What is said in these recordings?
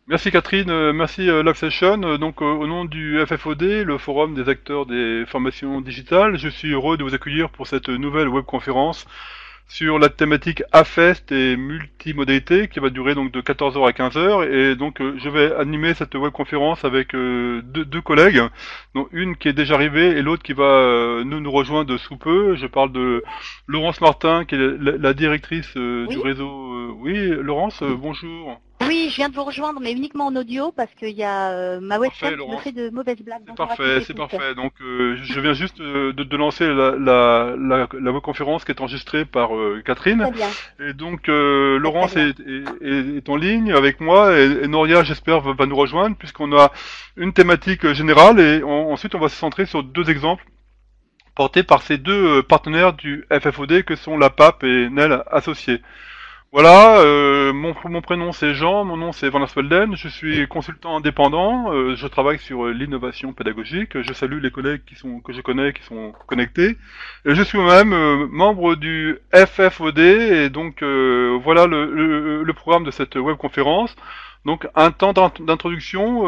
Merci Catherine, merci Love Session. Au nom du FFOD, le forum des acteurs des formations digitales, je suis heureux de vous accueillir pour cette nouvelle webconférence sur la thématique AFEST et multimodalité qui va durer donc de 14 heures à 15 heures. Je vais animer cette webconférence avec deux collègues, dont une qui est déjà arrivée et l'autre qui va nous rejoindre sous peu. Je parle de Laurence Martin qui est la directrice du Oui, réseau. Oui, Laurence, bonjour. oui, je viens de vous rejoindre, mais uniquement en audio parce qu'il y a ma Parfait, webcam qui me Laurence. fait de mauvaises blagues. C'est Bonjour à tous parfait, et c'est toutes. parfait. Je viens juste de lancer la webconférence qui est enregistrée par Catherine. Très bien, très très Laurence bien. est en ligne avec moi et Noria, j'espère, va nous rejoindre puisqu'on a une thématique générale ensuite on va se centrer sur deux exemples portés par ces deux partenaires du FFOD que sont la PAP et NEL associés. Voilà, mon prénom c'est Jean, mon nom c'est Van Swelden, je suis consultant indépendant, je travaille sur l'innovation pédagogique, je salue les collègues que je connais, qui sont connectés, et je suis moi-même membre du FFOD, voilà le programme de cette webconférence. Donc un temps d'introduction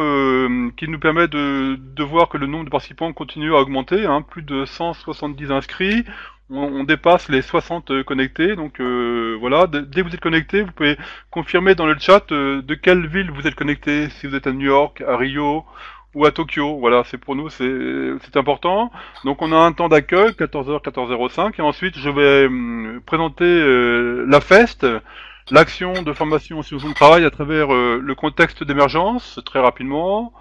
qui nous permet de voir que le nombre de participants continue à augmenter, hein, plus de 170 inscrits, on dépasse les 60 connectés. Voilà, dès que vous êtes connecté, vous pouvez confirmer dans le chat de quelle ville vous êtes connecté, si vous êtes à New York, à Rio ou à Tokyo. Voilà, c'est pour nous, c'est important. Donc on a un temps d'accueil, 14h, 14h05, et ensuite je vais présenter la FEST, l'action de formation sur son travail à travers le contexte d'émergence, très rapidement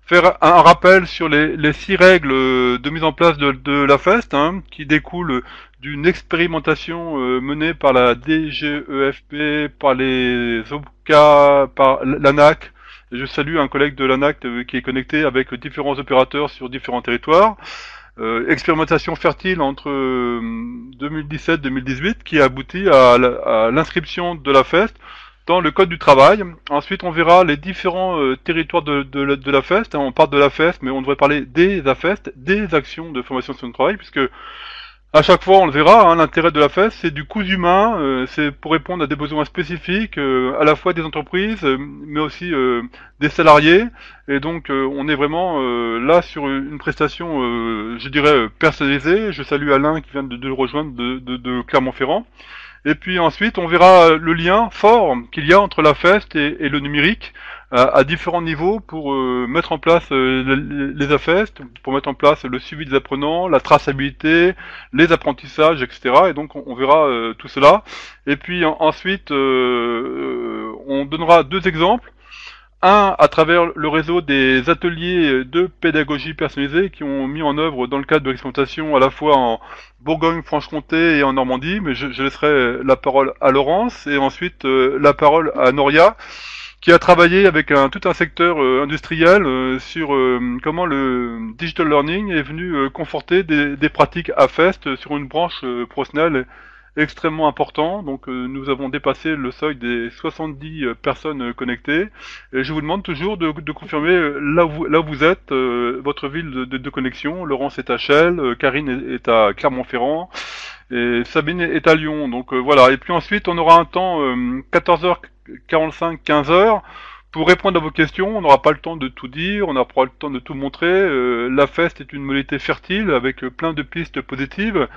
faire un rappel sur les 6 règles de mise en place de la FEST, hein, qui découlent d'une expérimentation menée par la DGEFP, par les OPCA, par l'ANAC. Et je salue un collègue de l'ANAC qui est connecté avec différents opérateurs sur différents territoires. Expérimentation fertile entre 2017-2018 qui a abouti à l'inscription de la FEST dans le code du travail. Ensuite, on verra les différents territoires de la FEST. On parle de la FEST, mais on devrait parler des AFEST, des actions de formation sur le travail, puisque à chaque fois, on le verra, hein, l'intérêt de la FEST, c'est du coût humain, c'est pour répondre à des besoins spécifiques, à la fois des entreprises, mais aussi des salariés. On est vraiment là sur une prestation, je dirais, personnalisée. Je salue Alain qui vient de le rejoindre de Clermont-Ferrand. Et puis ensuite, on verra le lien fort qu'il y a entre la FEST et le numérique à différents niveaux pour mettre en place les AFEST, pour mettre en place le suivi des apprenants, la traçabilité, les apprentissages, etc. On verra tout cela. Et puis ensuite, on donnera deux exemples. Un, à travers le réseau des ateliers de pédagogie personnalisée qui ont mis en œuvre dans le cadre de l'expérimentation à la fois en Bourgogne-Franche-Comté et en Normandie, mais je laisserai la parole à Laurence et ensuite la parole à Noria qui a travaillé avec tout un secteur industriel sur comment le digital learning est venu conforter des pratiques AFEST sur une branche professionnelle extrêmement important. Nous avons dépassé le seuil des 70 personnes connectées. Et je vous demande toujours de confirmer là où vous êtes, votre ville de connexion. Laurence est à Chelles, Karine est à Clermont-Ferrand et Sabine est à Lyon. Voilà. Et puis ensuite, on aura un temps 14h45, 15h. Pour répondre à vos questions, on n'aura pas le temps de tout dire, on n'aura pas le temps de tout montrer. La FEST est une modalité fertile avec plein de pistes positives,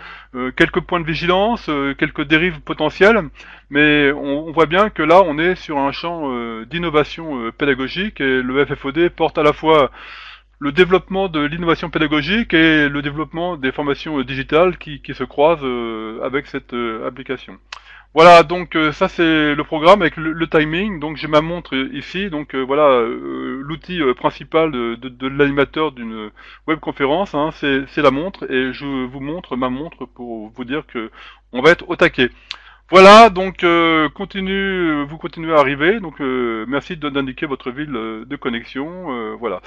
quelques points de vigilance, quelques dérives potentielles, mais on voit bien que là on est sur un champ d'innovation pédagogique et le FFOD porte à la fois le développement de l'innovation pédagogique et le développement des formations digitales qui se croisent avec cette application. Voilà, ça c'est le programme avec le timing. Donc j'ai ma montre ici, l'outil principal de l'animateur d'une webconférence, hein, c'est la montre et je vous montre ma montre pour vous dire que on va être au taquet. Voilà, vous continuez à arriver, merci d'indiquer votre ville de connexion, voilà.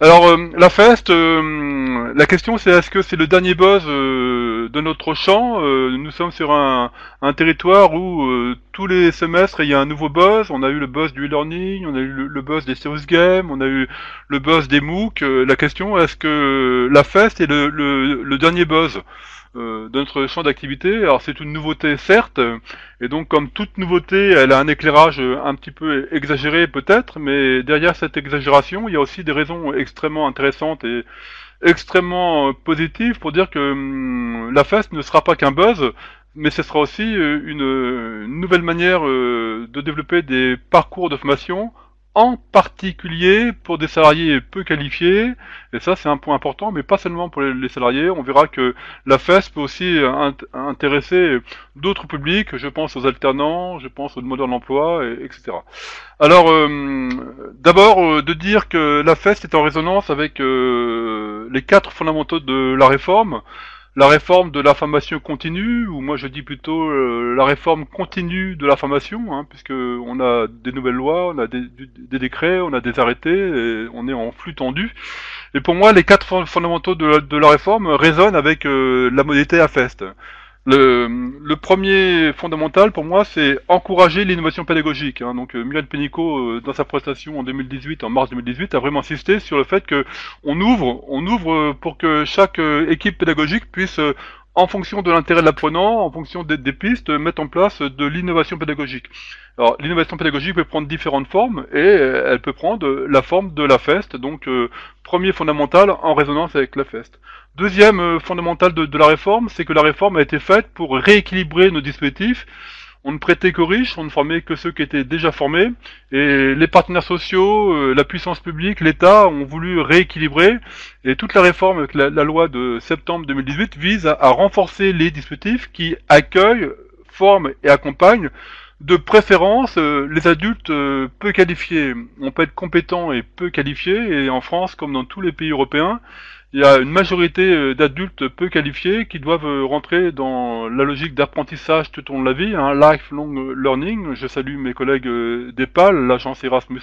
Alors, la Fest, la question c'est est-ce que c'est le dernier buzz de notre champ. Nous sommes sur un territoire où tous les semestres il y a un nouveau buzz. On a eu le buzz du e-learning, on a eu le buzz des serious games, on a eu le buzz des MOOC. La question est-ce que la Fest est le dernier buzz de notre champ d'activité. Alors c'est une nouveauté certes, et donc comme toute nouveauté, elle a un éclairage un petit peu exagéré peut-être, mais derrière cette exagération, il y a aussi des raisons extrêmement intéressantes et extrêmement positives pour dire que la feste ne sera pas qu'un buzz, mais ce sera aussi une nouvelle manière de développer des parcours de formation, en particulier pour des salariés peu qualifiés, et ça c'est un point important, mais pas seulement pour les salariés. On verra que la FES peut aussi intéresser d'autres publics, je pense aux alternants, je pense aux demandeurs d'emploi, etc. Alors, d'abord, de dire que la FES est en résonance avec les quatre fondamentaux de la réforme de la formation continue, ou moi je dis plutôt la réforme continue de la formation, hein, puisque on a des nouvelles lois, on a des décrets, on a des arrêtés, et on est en flux tendu. Et pour moi, les quatre fondamentaux de la réforme résonnent avec la modalité AFEST. Le premier fondamental pour moi, c'est encourager l'innovation pédagogique. Hein. Donc Muriel Pénicaud, dans sa prestation en 2018, en mars 2018, a vraiment insisté sur le fait que on ouvre pour que chaque équipe pédagogique puisse, en fonction de l'intérêt de l'apprenant, en fonction des pistes, mettre en place de l'innovation pédagogique. Alors l'innovation pédagogique peut prendre différentes formes et elle peut prendre la forme de la FEST. Donc premier fondamental en résonance avec la FEST. Deuxième fondamental de la réforme, c'est que la réforme a été faite pour rééquilibrer nos dispositifs. On ne prêtait qu'aux riches, on ne formait que ceux qui étaient déjà formés, et les partenaires sociaux, la puissance publique, l'État ont voulu rééquilibrer, et toute la réforme avec la loi de septembre 2018 vise à renforcer les dispositifs qui accueillent, forment et accompagnent de préférence les adultes peu qualifiés. On peut être compétent et peu qualifié, et en France, comme dans tous les pays européens, il y a une majorité d'adultes peu qualifiés qui doivent rentrer dans la logique d'apprentissage tout au long de la vie, hein, lifelong learning. Je salue mes collègues d'EPAL, l'agence Erasmus+,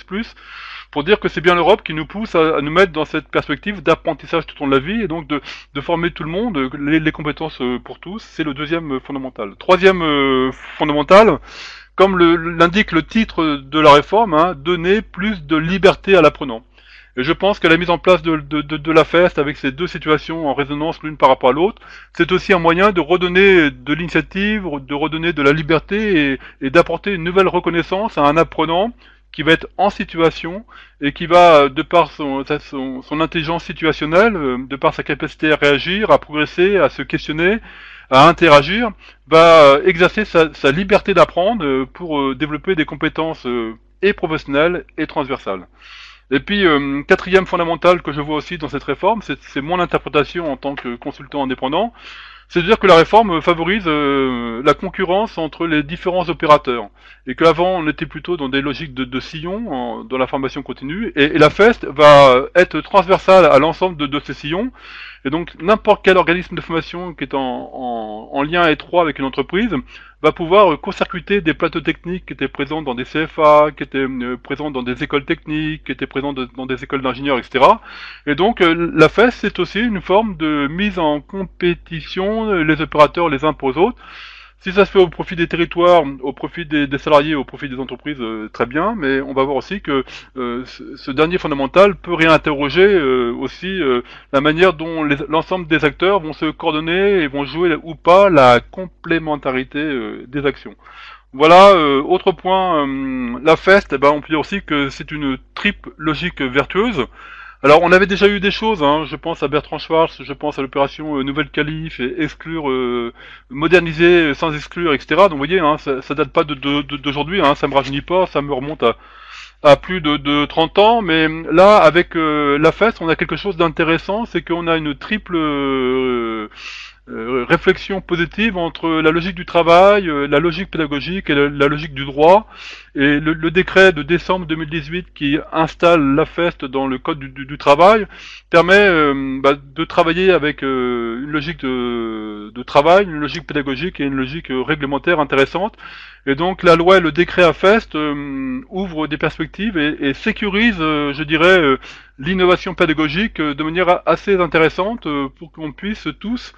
pour dire que c'est bien l'Europe qui nous pousse à nous mettre dans cette perspective d'apprentissage tout au long de la vie, et donc de former tout le monde, les compétences pour tous. C'est le deuxième fondamental. Troisième fondamental, comme l'indique le titre de la réforme, hein, donner plus de liberté à l'apprenant. Et je pense que la mise en place de la FEST avec ces deux situations en résonance l'une par rapport à l'autre, c'est aussi un moyen de redonner de l'initiative, de redonner de la liberté et d'apporter une nouvelle reconnaissance à un apprenant qui va être en situation et qui va, de par son intelligence situationnelle, de par sa capacité à réagir, à progresser, à se questionner, à interagir, va exercer sa liberté d'apprendre pour développer des compétences et professionnelles et transversales. Et puis, quatrième fondamental que je vois aussi dans cette réforme, c'est mon interprétation en tant que consultant indépendant, c'est de dire que la réforme favorise la concurrence entre les différents opérateurs. Et qu'avant, on était plutôt dans des logiques de sillons, dans la formation continue, et la FEST va être transversale à l'ensemble de ces sillons. Et donc, n'importe quel organisme de formation qui est en lien étroit avec une entreprise va pouvoir court-circuiter des plateaux techniques qui étaient présents dans des CFA, qui étaient présents dans des écoles techniques, qui étaient présents dans des écoles d'ingénieurs, etc. Et donc la FES, c'est aussi une forme de mise en compétition, les opérateurs les uns pour les autres. Si ça se fait au profit des territoires, au profit des salariés, au profit des entreprises, très bien, mais on va voir aussi que ce dernier fondamental peut réinterroger aussi la manière dont l'ensemble des acteurs vont se coordonner et vont jouer ou pas la complémentarité des actions. Voilà, autre point, la FEST, eh ben, on peut dire aussi que c'est une triple logique vertueuse. Alors, on avait déjà eu des choses, hein, je pense à Bertrand Schwartz, je pense à l'opération Nouvelle Qualif, et exclure, moderniser sans exclure, etc. Donc, vous voyez, hein, ça date pas d'aujourd'hui, hein, ça me rajeunit pas, ça me remonte à plus de 30 ans, mais là, avec la FEST, on a quelque chose d'intéressant, c'est qu'on a une triple réflexion positive entre la logique du travail, la logique pédagogique et la logique du droit. Et le décret de décembre 2018 qui installe la FEST dans le code du travail permet de travailler avec une logique de travail, une logique pédagogique et une logique réglementaire intéressante. Et donc la loi et le décret à FEST ouvrent des perspectives et sécurisent, je dirais, l'innovation pédagogique de manière assez intéressante pour qu'on puisse tous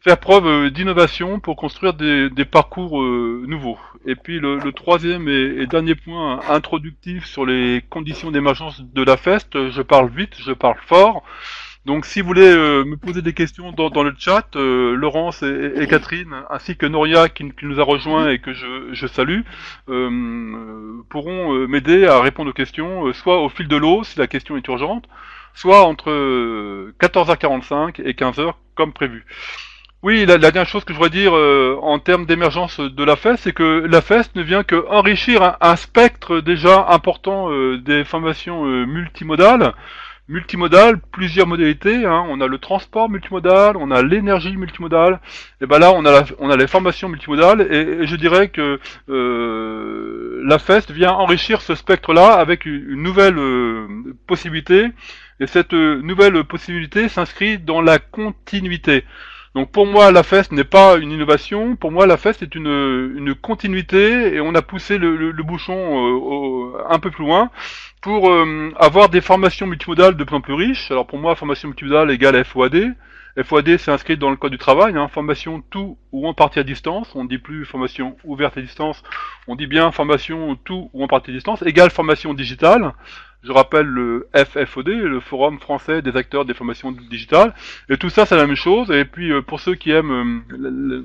faire preuve d'innovation pour construire des parcours nouveaux. Et puis le troisième et dernier point introductif sur les conditions d'émergence de la FEST, je parle vite, je parle fort. Donc si vous voulez me poser des questions dans le chat, Laurence et Catherine, ainsi que Noria qui nous a rejoint Mhm. et que je salue, pourront m'aider à répondre aux questions, soit au fil de l'eau si la question est urgente, soit entre 14h45 et 15h comme prévu. Oui, la dernière chose que je voudrais dire en termes d'émergence de la FES, c'est que la FES ne vient que enrichir un spectre déjà important des formations multimodales. Multimodal, plusieurs modalités, hein. On a le transport multimodal, on a l'énergie multimodale, et ben là on a les formations multimodales, et je dirais que la FEST vient enrichir ce spectre-là avec une nouvelle possibilité, et cette nouvelle possibilité s'inscrit dans la continuité. Donc pour moi la FEST n'est pas une innovation, pour moi la FEST est une continuité, et on a poussé le bouchon un peu plus loin, pour avoir des formations multimodales de plus en plus riches. Alors pour moi, formation multimodale égale FOAD. FOAD, c'est inscrit dans le code du travail, hein, formation tout ou en partie à distance. On ne dit plus formation ouverte à distance, on dit bien formation tout ou en partie à distance, égale formation digitale. Je rappelle le FFOD, le Forum français des acteurs des formations digitales. Et tout ça, c'est la même chose. Et puis, pour ceux qui aiment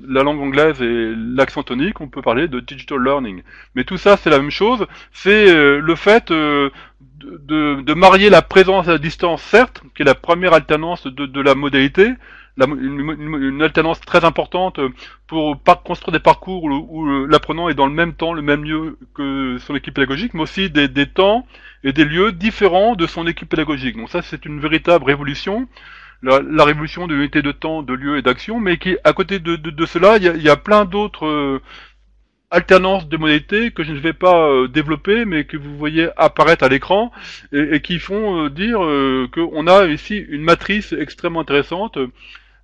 la langue anglaise et l'accent tonique, on peut parler de digital learning. Mais tout ça, c'est la même chose. C'est le fait de marier la présence à la distance, certes, qui est la première alternance de la modalité, une alternance très importante pour construire des parcours où l'apprenant est dans le même temps, le même lieu que son équipe pédagogique, mais aussi des temps et des lieux différents de son équipe pédagogique. Donc ça, c'est une véritable révolution, la révolution de l'unité de temps, de lieu et d'action, mais qui, à côté de cela, il y a plein d'autres alternances de modalités que je ne vais pas développer, mais que vous voyez apparaître à l'écran, et qui font dire qu'on a ici une matrice extrêmement intéressante.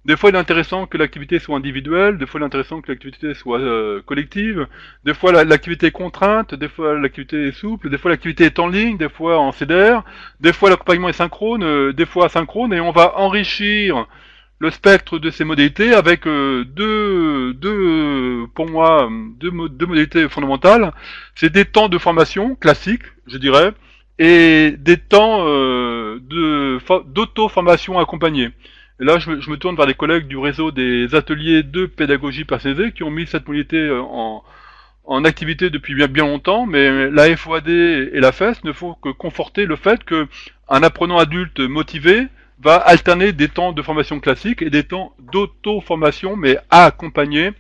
Des fois, il est intéressant que l'activité soit individuelle, des fois, il est intéressant que l'activité soit collective, des fois, l'activité est contrainte, des fois, l'activité est souple, des fois, l'activité est en ligne, des fois, en CDR, des fois, l'accompagnement est synchrone, des fois, asynchrone, et on va enrichir le spectre de ces modalités avec pour moi, deux modalités fondamentales. C'est des temps de formation classiques, je dirais, et des temps d'auto-formation accompagnée. Et là, je me tourne vers les collègues du réseau des ateliers de pédagogie personnalisée qui ont mis cette modalité en activité depuis bien longtemps, mais la FOAD et la FES ne font que conforter le fait que un apprenant adulte motivé va alterner des temps de formation classique et des temps d'auto-formation, mais à accompagner.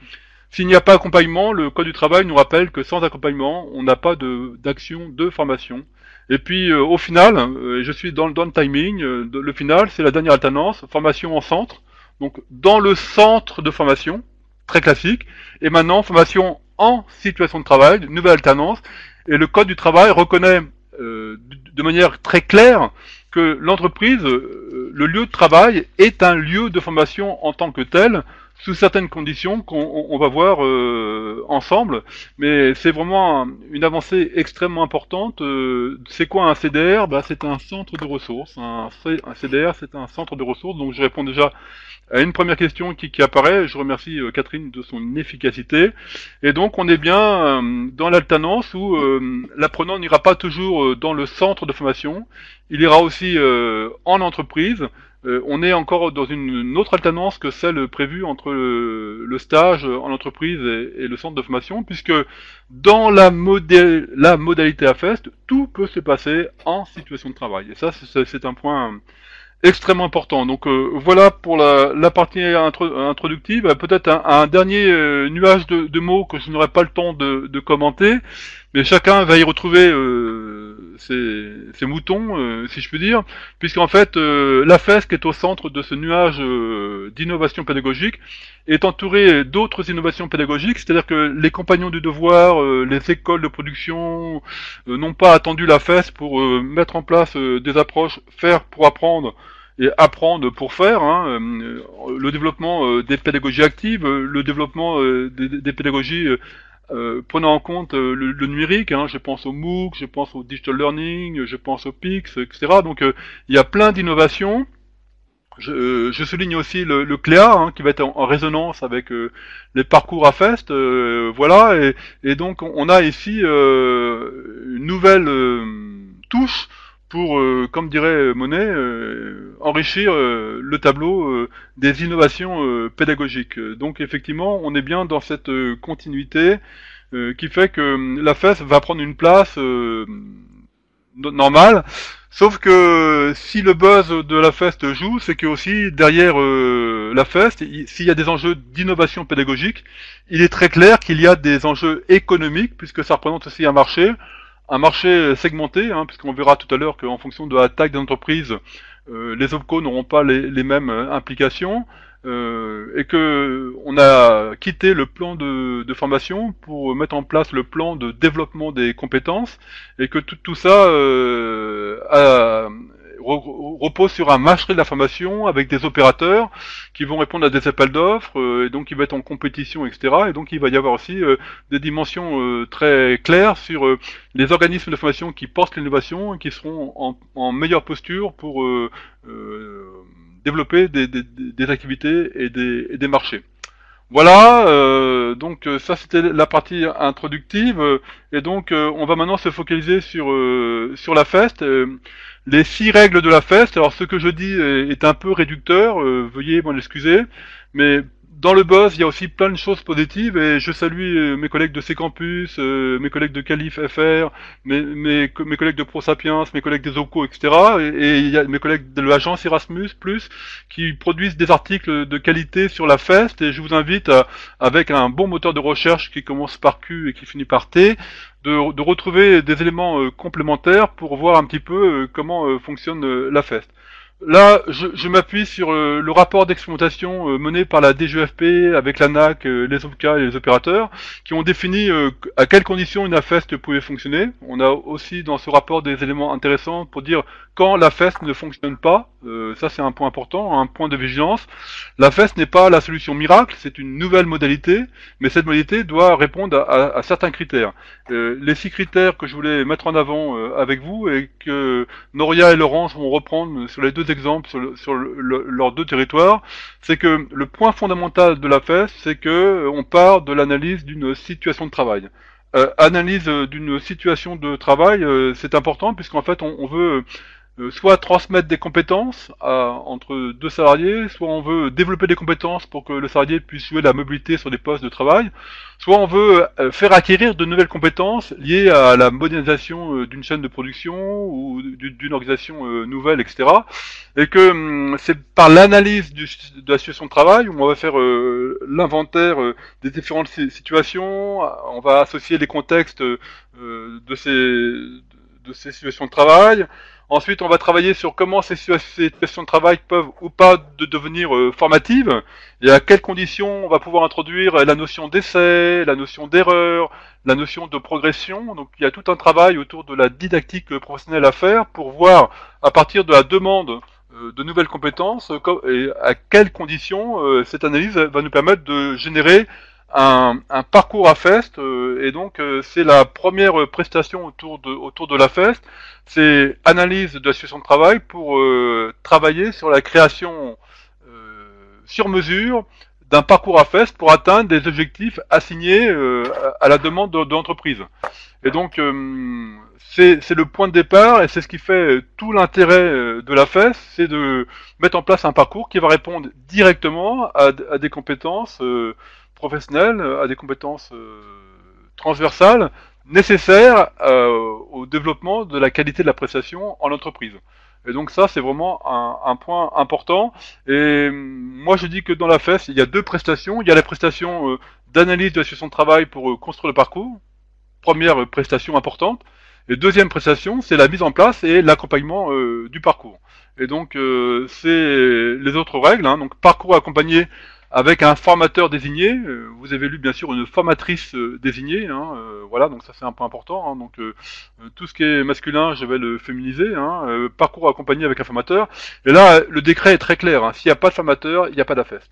S'il n'y a pas accompagnement, le Code du travail nous rappelle que sans accompagnement, on n'a pas d'action de formation. Et puis au final, je suis dans le timing, le final, c'est la dernière alternance, formation en centre, donc dans le centre de formation, très classique, et maintenant formation en situation de travail, une nouvelle alternance, et le Code du travail reconnaît de manière très claire que l'entreprise, le lieu de travail est un lieu de formation en tant que tel, sous certaines conditions qu'on va voir ensemble, mais c'est vraiment une avancée extrêmement importante. C'est quoi un CDR? Bah, c'est un centre de ressources. Un CDR, c'est un centre de ressources. Donc je réponds déjà à une première question qui apparaît. Je remercie Catherine de son efficacité. Et donc on est bien dans l'alternance où l'apprenant n'ira pas toujours dans le centre de formation, il ira aussi en entreprise. On est encore dans une autre alternance que celle prévue entre le stage en entreprise et le centre de formation, puisque dans la modalité AFEST, tout peut se passer en situation de travail. Et ça, c'est un point extrêmement important. Donc voilà pour la partie introductive. Peut-être un dernier nuage de mots que je n'aurai pas le temps de commenter, mais chacun va y retrouver ses moutons, si je puis dire, puisqu'en fait la FES qui est au centre de ce nuage d'innovation pédagogique est entourée d'autres innovations pédagogiques, c'est-à-dire que les compagnons du devoir, les écoles de production n'ont pas attendu la FES pour mettre en place des approches faire pour apprendre et apprendre pour faire, hein, le développement des pédagogies actives, le développement des pédagogies prenant en compte le numérique, hein, je pense au MOOC, je pense au digital learning, je pense au PIX, etc. Donc il y a plein d'innovations. Je souligne aussi le CLEA, hein, qui va être en résonance avec les parcours à Fest, voilà, et donc on a ici une nouvelle touche pour, comme dirait Monet, enrichir le tableau des innovations pédagogiques. Donc effectivement, on est bien dans cette continuité qui fait que la FES va prendre une place normale. Sauf que si le buzz de la FEST joue, c'est que aussi derrière la FEST, s'il y a des enjeux d'innovation pédagogique, il est très clair qu'il y a des enjeux économiques, puisque ça représente aussi un marché segmenté, hein, puisqu'on verra tout à l'heure qu'en fonction de la taille de l'entreprise, les OPCO n'auront pas les mêmes implications. Et que on a quitté le plan de formation pour mettre en place le plan de développement des compétences et que tout ça repose sur un marché de la formation avec des opérateurs qui vont répondre à des appels d'offres et donc qui vont être en compétition, etc. Et donc il va y avoir aussi des dimensions très claires sur les organismes de formation qui portent l'innovation et qui seront en meilleure posture pour développer des activités et des marchés. Voilà, donc ça c'était la partie introductive, et donc on va maintenant se focaliser sur la FEST, les 6 règles de la FEST. Alors ce que je dis est un peu réducteur, veuillez m'en excuser, mais dans le buzz il y a aussi plein de choses positives, et je salue mes collègues de C-Campus, mes collègues de Calif FR, mes collègues de ProSapiens, mes collègues des OCO, etc. Et il y a mes collègues de l'agence Erasmus+, qui produisent des articles de qualité sur la FEST, et je vous invite, avec un bon moteur de recherche qui commence par Q et qui finit par T, de retrouver des éléments complémentaires pour voir un petit peu comment fonctionne la FEST. Là, je m'appuie sur le rapport d'expérimentation mené par la DGEFP avec l'ANAC, les OPCA et les opérateurs, qui ont défini à quelles conditions une AFEST pouvait fonctionner. On a aussi dans ce rapport des éléments intéressants pour dire quand la FEST ne fonctionne pas. Ça, c'est un point important, un point de vigilance. La FEST n'est pas la solution miracle, c'est une nouvelle modalité, mais cette modalité doit répondre à certains critères. Les 6 critères que je voulais mettre en avant avec vous et que Noria et Laurence vont reprendre sur les 2 exemples sur leurs 2 territoires, c'est que le point fondamental de la FEST, c'est que on part de l'analyse d'une situation de travail. Analyse d'une situation de travail, c'est important puisqu'en fait on veut soit transmettre des compétences entre 2 salariés, soit on veut développer des compétences pour que le salarié puisse jouer la mobilité sur des postes de travail, soit on veut faire acquérir de nouvelles compétences liées à la modernisation d'une chaîne de production ou d'une organisation nouvelle, etc. Et que c'est par l'analyse de la situation de travail où on va faire l'inventaire des différentes situations, on va associer les contextes de ces situations de travail. Ensuite, on va travailler sur comment ces situations de travail peuvent ou pas devenir formatives, et à quelles conditions on va pouvoir introduire la notion d'essai, la notion d'erreur, la notion de progression. Donc il y a tout un travail autour de la didactique professionnelle à faire pour voir à partir de la demande de nouvelles compétences et à quelles conditions cette analyse va nous permettre de générer un parcours à FEST, et donc c'est la première prestation autour de la FEST, c'est analyse de la situation de travail pour travailler sur la création sur mesure d'un parcours à FEST pour atteindre des objectifs assignés à la demande de l'entreprise. Et donc c'est le point de départ et c'est ce qui fait tout l'intérêt de la FEST, c'est de mettre en place un parcours qui va répondre directement à des compétences professionnelles, à des compétences transversales nécessaires au développement de la qualité de la prestation en entreprise. Et donc ça, c'est vraiment un point important. Et moi, je dis que dans la FEST, il y a 2 prestations. Il y a la prestation d'analyse de la situation de travail pour construire le parcours, première prestation importante. Et deuxième prestation, c'est la mise en place et l'accompagnement du parcours. Et donc, c'est les autres règles. Hein. Donc, parcours accompagné avec un formateur désigné. Vous avez lu bien sûr une formatrice désignée. Hein, voilà, donc ça c'est un point important. Hein, donc tout ce qui est masculin, je vais le féminiser. Hein, parcours accompagné avec un formateur. Et là, le décret est très clair. Hein, s'il n'y a pas de formateur, il n'y a pas d'AFEST.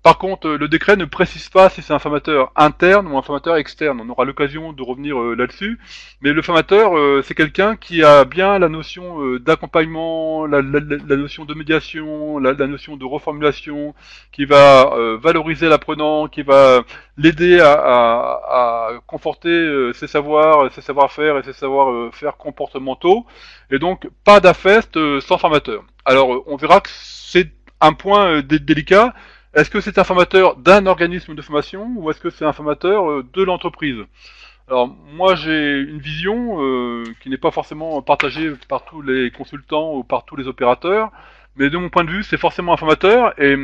Par contre, le décret ne précise pas si c'est un formateur interne ou un formateur externe. On aura l'occasion de revenir là-dessus. Mais le formateur, c'est quelqu'un qui a bien la notion d'accompagnement, la notion de médiation, la notion de reformulation, qui va valoriser l'apprenant, qui va l'aider à conforter ses savoirs, ses savoir-faire et ses savoir-faire comportementaux. Et donc, pas d'AFEST sans formateur. Alors, on verra que c'est un point délicat. Est-ce que c'est un formateur d'un organisme de formation ou est-ce que c'est un formateur de l'entreprise? Alors moi j'ai une vision qui n'est pas forcément partagée par tous les consultants ou par tous les opérateurs, mais de mon point de vue c'est forcément un formateur et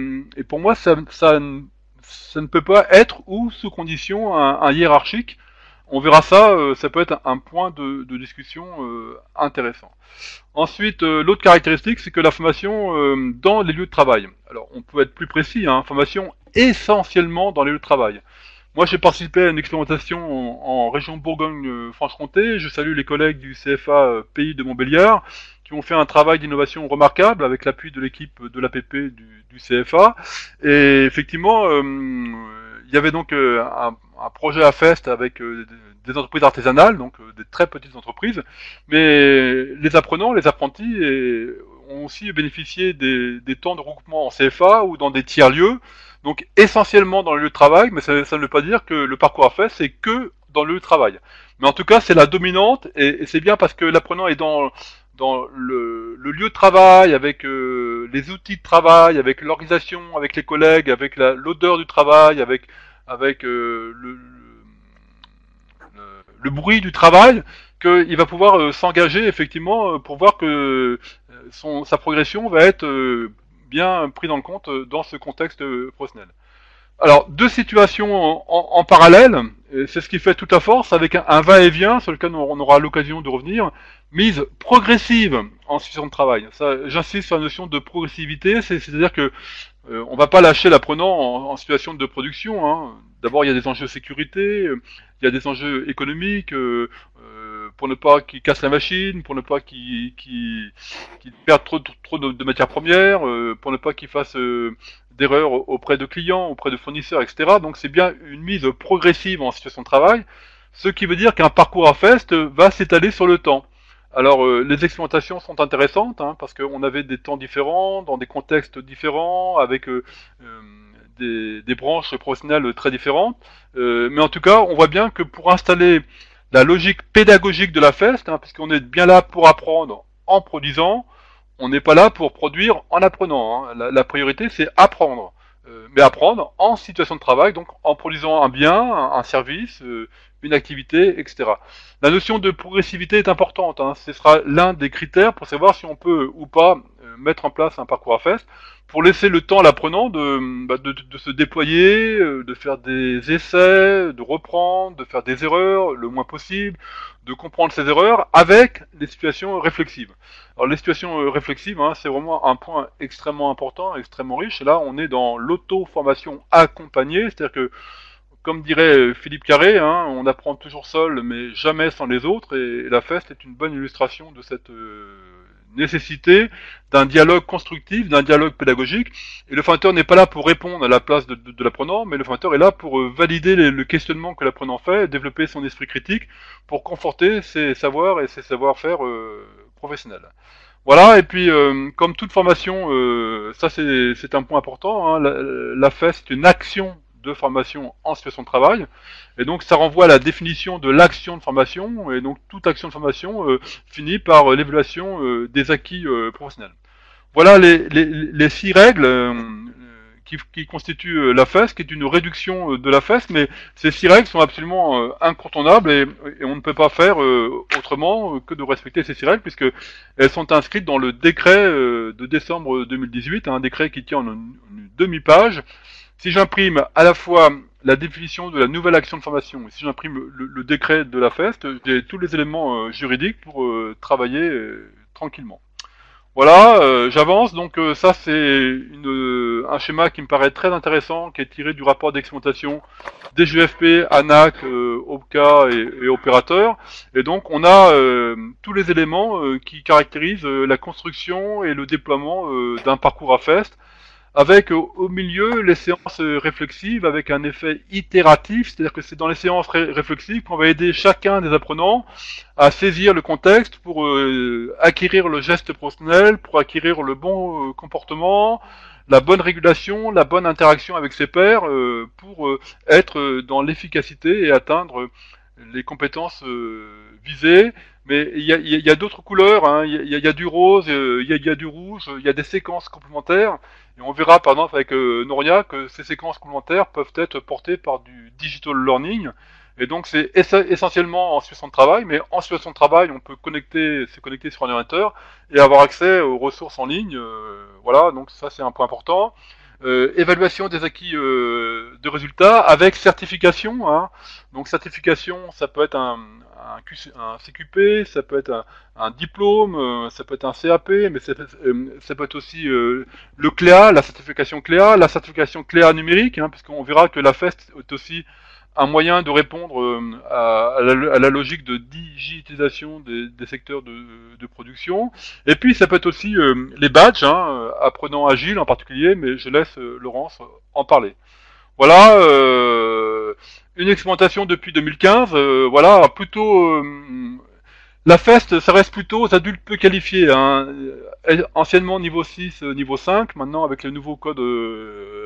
pour moi ça ne peut pas être ou sous condition un hiérarchique. On verra ça, ça peut être un point de discussion intéressant. Ensuite, l'autre caractéristique, c'est que la formation dans les lieux de travail. Alors, on peut être plus précis, hein, formation essentiellement dans les lieux de travail. Moi, j'ai participé à une expérimentation en région Bourgogne-Franche-Comté. Je salue les collègues du CFA Pays de Montbéliard qui ont fait un travail d'innovation remarquable avec l'appui de l'équipe de l'APP du CFA. Et effectivement, il y avait donc un projet à FEST avec des entreprises artisanales, donc des très petites entreprises, mais les apprenants, les apprentis ont aussi bénéficié des temps de regroupement en CFA ou dans des tiers-lieux, donc essentiellement dans le lieu de travail, mais ça ne veut pas dire que le parcours à FEST, c'est que dans le lieu de travail. Mais en tout cas, c'est la dominante, et c'est bien parce que l'apprenant est dans le lieu de travail, avec les outils de travail, avec l'organisation, avec les collègues, avec l'odeur du travail, avec le bruit du travail, qu'il va pouvoir s'engager effectivement pour voir que sa progression va être bien prise en compte dans ce contexte professionnel. Alors, deux situations en parallèle, c'est ce qui fait toute la force, avec un va-et-vient sur lequel on aura l'occasion de revenir, mise progressive en situation de travail. Ça, j'insiste sur la notion de progressivité, c'est-à-dire que on va pas lâcher l'apprenant en situation de production. Hein. D'abord, il y a des enjeux de sécurité, il y a des enjeux économiques, pour ne pas qu'il casse la machine, pour ne pas qu'il perde trop de matières premières, pour ne pas qu'il fasse d'erreurs auprès de clients, auprès de fournisseurs, etc. Donc c'est bien une mise progressive en situation de travail, ce qui veut dire qu'un parcours à FEST va s'étaler sur le temps. Alors les expérimentations sont intéressantes hein, parce qu'on avait des temps différents, dans des contextes différents, avec des branches professionnelles très différentes. Mais en tout cas, on voit bien que pour installer la logique pédagogique de la FEST, hein, puisqu'on est bien là pour apprendre en produisant, on n'est pas là pour produire en apprenant. Hein. La priorité, c'est apprendre. Mais apprendre en situation de travail, donc en produisant un bien, un service, une activité, etc. La notion de progressivité est importante. Hein. Ce sera l'un des critères pour savoir si on peut ou pas mettre en place un parcours à FEST, pour laisser le temps à l'apprenant de se déployer, de faire des essais, de reprendre, de faire des erreurs le moins possible, de comprendre ses erreurs avec des situations réflexives. Alors les situations réflexives, hein, c'est vraiment un point extrêmement important, extrêmement riche. Et là, on est dans l'auto-formation accompagnée, c'est-à-dire que, comme dirait Philippe Carré, hein, on apprend toujours seul, mais jamais sans les autres. Et la FEST est une bonne illustration de cette nécessité d'un dialogue constructif, d'un dialogue pédagogique. Et le formateur n'est pas là pour répondre à la place de l'apprenant, mais le formateur est là pour valider le questionnement que l'apprenant fait, développer son esprit critique, pour conforter ses savoirs et ses savoir-faire professionnels. Voilà, et puis comme toute formation, ça c'est un point important, hein, la FEST c'est une action de formation en situation de travail, et donc ça renvoie à la définition de l'action de formation, et donc toute action de formation finit par l'évaluation des acquis professionnels. Voilà les 6 règles qui constituent la FEST, qui est une réduction de la FEST, mais ces 6 règles sont absolument incontournables et on ne peut pas faire autrement que de respecter ces 6 règles, puisque elles sont inscrites dans le décret de décembre 2018, un décret qui tient en une demi-page. Si j'imprime à la fois la définition de la nouvelle action de formation et si j'imprime le décret de la FEST, j'ai tous les éléments juridiques pour travailler tranquillement. Voilà, j'avance. Donc ça c'est un schéma qui me paraît très intéressant, qui est tiré du rapport d'expérimentation des GFP, ANAC, OPCA et opérateurs. Et donc on a tous les éléments qui caractérisent la construction et le déploiement d'un parcours à FEST, avec au milieu les séances réflexives avec un effet itératif, c'est-à-dire que c'est dans les séances réflexives qu'on va aider chacun des apprenants à saisir le contexte pour acquérir le geste professionnel, pour acquérir le bon comportement, la bonne régulation, la bonne interaction avec ses pairs, pour être dans l'efficacité et atteindre les compétences visées. Mais il y a d'autres couleurs, hein. Il y a du rose, il y a du rouge, il y a des séquences complémentaires. Et on verra par exemple avec Noria que ces séquences complémentaires peuvent être portées par du digital learning. Et donc c'est essentiellement en situation de travail, mais en situation de travail, on peut se connecter sur un ordinateur et avoir accès aux ressources en ligne. Voilà, donc ça c'est un point important. Évaluation des acquis de résultats avec certification. Hein. Donc certification, ça peut être un CQP, ça peut être un diplôme, ça peut être un CAP, mais ça peut être aussi le CLEA, la certification CLEA numérique, hein, puisqu'on verra que la FEST est aussi un moyen de répondre à la logique de digitalisation des secteurs de production. Et puis ça peut être aussi les badges, hein, apprenant agile en particulier, mais je laisse Laurence en parler. Voilà, une expérimentation depuis 2015, voilà, plutôt... la FEST, ça reste plutôt aux adultes peu qualifiés. Hein. Anciennement niveau 6, niveau 5, maintenant avec le nouveau code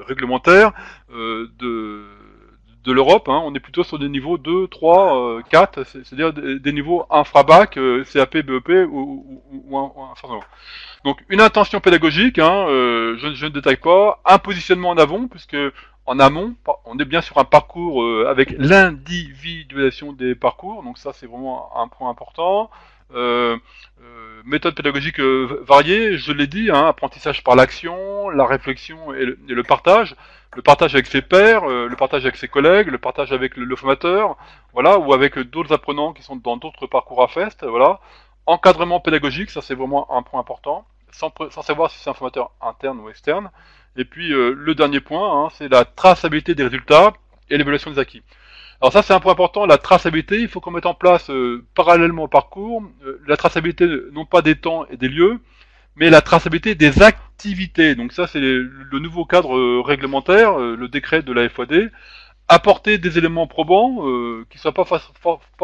réglementaire de l'Europe, hein, on est plutôt sur des niveaux 2, 3, 4, c'est-à-dire des niveaux infra-bac, CAP, BEP ou un. Donc une intention pédagogique, hein, je ne détaille pas, un positionnement en avant, puisque en amont, on est bien sur un parcours avec l'individualisation des parcours, donc ça c'est vraiment un point important. Euh, méthode pédagogique variée, je l'ai dit, hein, apprentissage par l'action, la réflexion et le partage. Le partage avec ses pairs, le partage avec ses collègues, le partage avec le formateur, voilà, ou avec d'autres apprenants qui sont dans d'autres parcours à FEST, voilà. Encadrement pédagogique, ça c'est vraiment un point important, sans savoir si c'est un formateur interne ou externe. Et puis le dernier point, hein, c'est la traçabilité des résultats et l'évaluation des acquis. Alors ça c'est un point important, la traçabilité, il faut qu'on mette en place parallèlement au parcours, la traçabilité non pas des temps et des lieux, mais la traçabilité des activités. Donc ça c'est le nouveau cadre réglementaire, le décret de la FOD, apporter des éléments probants, qui ne soient pas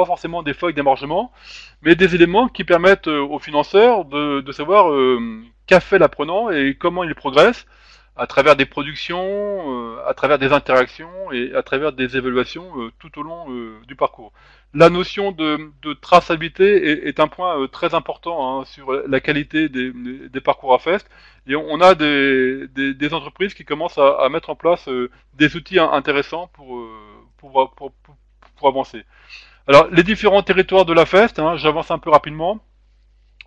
forcément des feuilles d'émargement, mais des éléments qui permettent aux financeurs de savoir qu'a fait l'apprenant et comment il progresse à travers des productions, à travers des interactions et à travers des évaluations tout au long du parcours. La notion de traçabilité est un point très important hein, sur la qualité des parcours à FEST. Et on a des entreprises qui commencent à mettre en place des outils intéressants pour avancer. Alors, les différents territoires de la FEST, hein, j'avance un peu rapidement.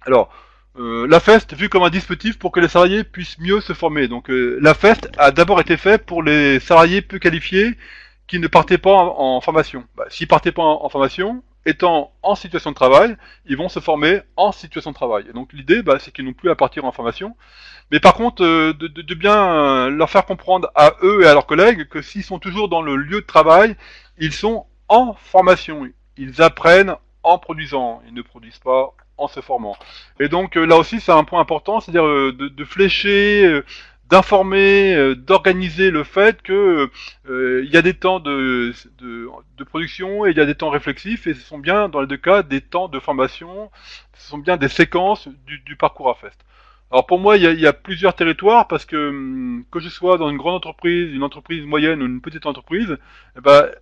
Alors, la FEST vue comme un dispositif pour que les salariés puissent mieux se former. Donc, la FEST a d'abord été faite pour les salariés peu qualifiés qui ne partaient pas en formation. S'ils partaient pas en formation, étant en situation de travail, ils vont se former en situation de travail. Et donc, l'idée, c'est qu'ils n'ont plus à partir en formation. Mais par contre, de bien leur faire comprendre à eux et à leurs collègues que s'ils sont toujours dans le lieu de travail, ils sont en formation. Ils apprennent en produisant. Ils ne produisent pas en se formant. Et donc là aussi, c'est un point important, c'est-à-dire de flécher, d'informer, d'organiser le fait que il y a des temps de production et il y a des temps réflexifs et ce sont bien dans les deux cas des temps de formation, ce sont bien des séquences du parcours à FEST. Alors pour moi, il y a plusieurs territoires parce que je sois dans une grande entreprise, une entreprise moyenne ou une petite entreprise,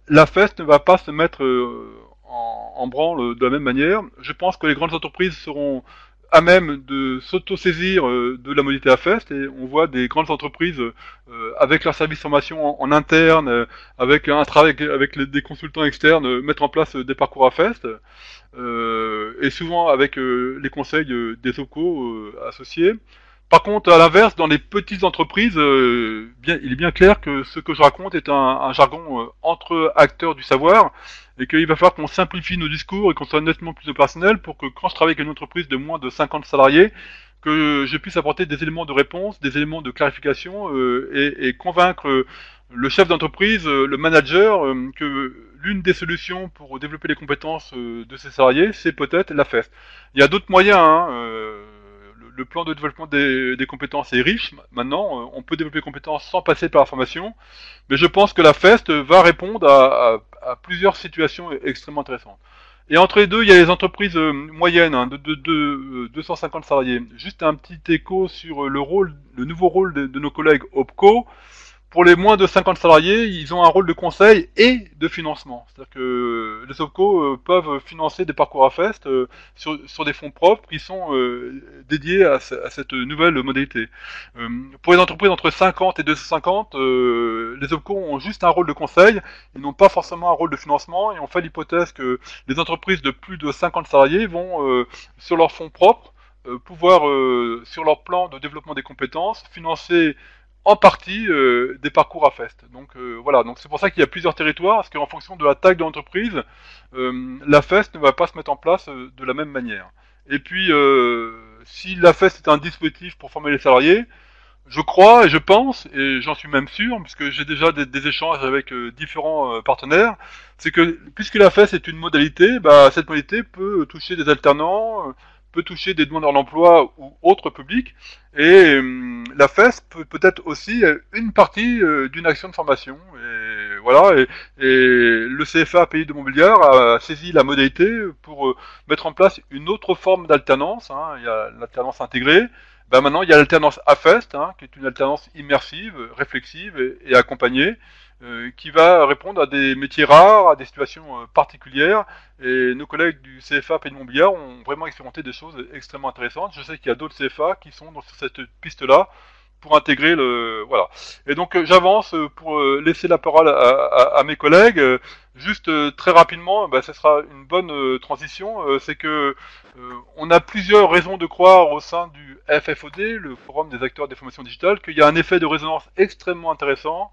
la FEST ne va pas se mettre en branle de la même manière. Je pense que les grandes entreprises seront à même de s'auto-saisir de la modalité AFEST et on voit des grandes entreprises avec leur service formation en interne, avec un travail avec des consultants externes, mettre en place des parcours AFEST et souvent avec les conseils des OPCO associés. Par contre, à l'inverse, dans les petites entreprises, il est bien clair que ce que je raconte est un jargon entre acteurs du savoir et qu'il va falloir qu'on simplifie nos discours et qu'on soit nettement plus opérationnel pour que quand je travaille avec une entreprise de moins de 50 salariés, que je puisse apporter des éléments de réponse, des éléments de clarification et convaincre le chef d'entreprise, le manager, que l'une des solutions pour développer les compétences de ses salariés, c'est peut-être la FEST. Il y a d'autres moyens, hein, le plan de développement des compétences est riche. Maintenant, on peut développer des compétences sans passer par la formation, mais je pense que la FEST va répondre à plusieurs situations extrêmement intéressantes. Et entre les deux, il y a les entreprises moyennes, hein, de 250 salariés. Juste un petit écho sur le nouveau rôle de nos collègues OPCO. Pour les moins de 50 salariés, ils ont un rôle de conseil et de financement. C'est-à-dire que les OPCO peuvent financer des parcours à FEST sur des fonds propres qui sont dédiés à cette nouvelle modalité. Pour les entreprises entre 50 et 250, les OPCO ont juste un rôle de conseil, ils n'ont pas forcément un rôle de financement, et on fait l'hypothèse que les entreprises de plus de 50 salariés vont, sur leurs fonds propres, pouvoir, sur leur plan de développement des compétences, financer en partie des parcours à FEST. Donc voilà, donc c'est pour ça qu'il y a plusieurs territoires, parce qu'en fonction de la taille de l'entreprise, la FEST ne va pas se mettre en place de la même manière. Et puis, si la FEST est un dispositif pour former les salariés, je crois et je pense, et j'en suis même sûr, puisque j'ai déjà des échanges avec différents partenaires, c'est que puisque la FEST est une modalité, bah, cette modalité peut toucher des alternants, peut toucher des demandeurs d'emploi ou autres publics, et la FEST peut être aussi une partie d'une action de formation. Et voilà, et le CFA Pays de Montbéliard a saisi la modalité pour mettre en place une autre forme d'alternance. Hein. Il y a l'alternance intégrée. Ben maintenant, il y a l'alternance AFEST, hein, qui est une alternance immersive, réflexive et accompagnée, qui va répondre à des métiers rares, à des situations particulières. Et nos collègues du CFA Pays de Montbéliard ont vraiment expérimenté des choses extrêmement intéressantes. Je sais qu'il y a d'autres CFA qui sont sur cette piste-là pour intégrer le... Voilà. Et donc j'avance pour laisser la parole à mes collègues. Juste très rapidement, bah, ce sera une bonne transition. C'est que on a plusieurs raisons de croire au sein du FFOD, le Forum des acteurs des formations digitales, qu'il y a un effet de résonance extrêmement intéressant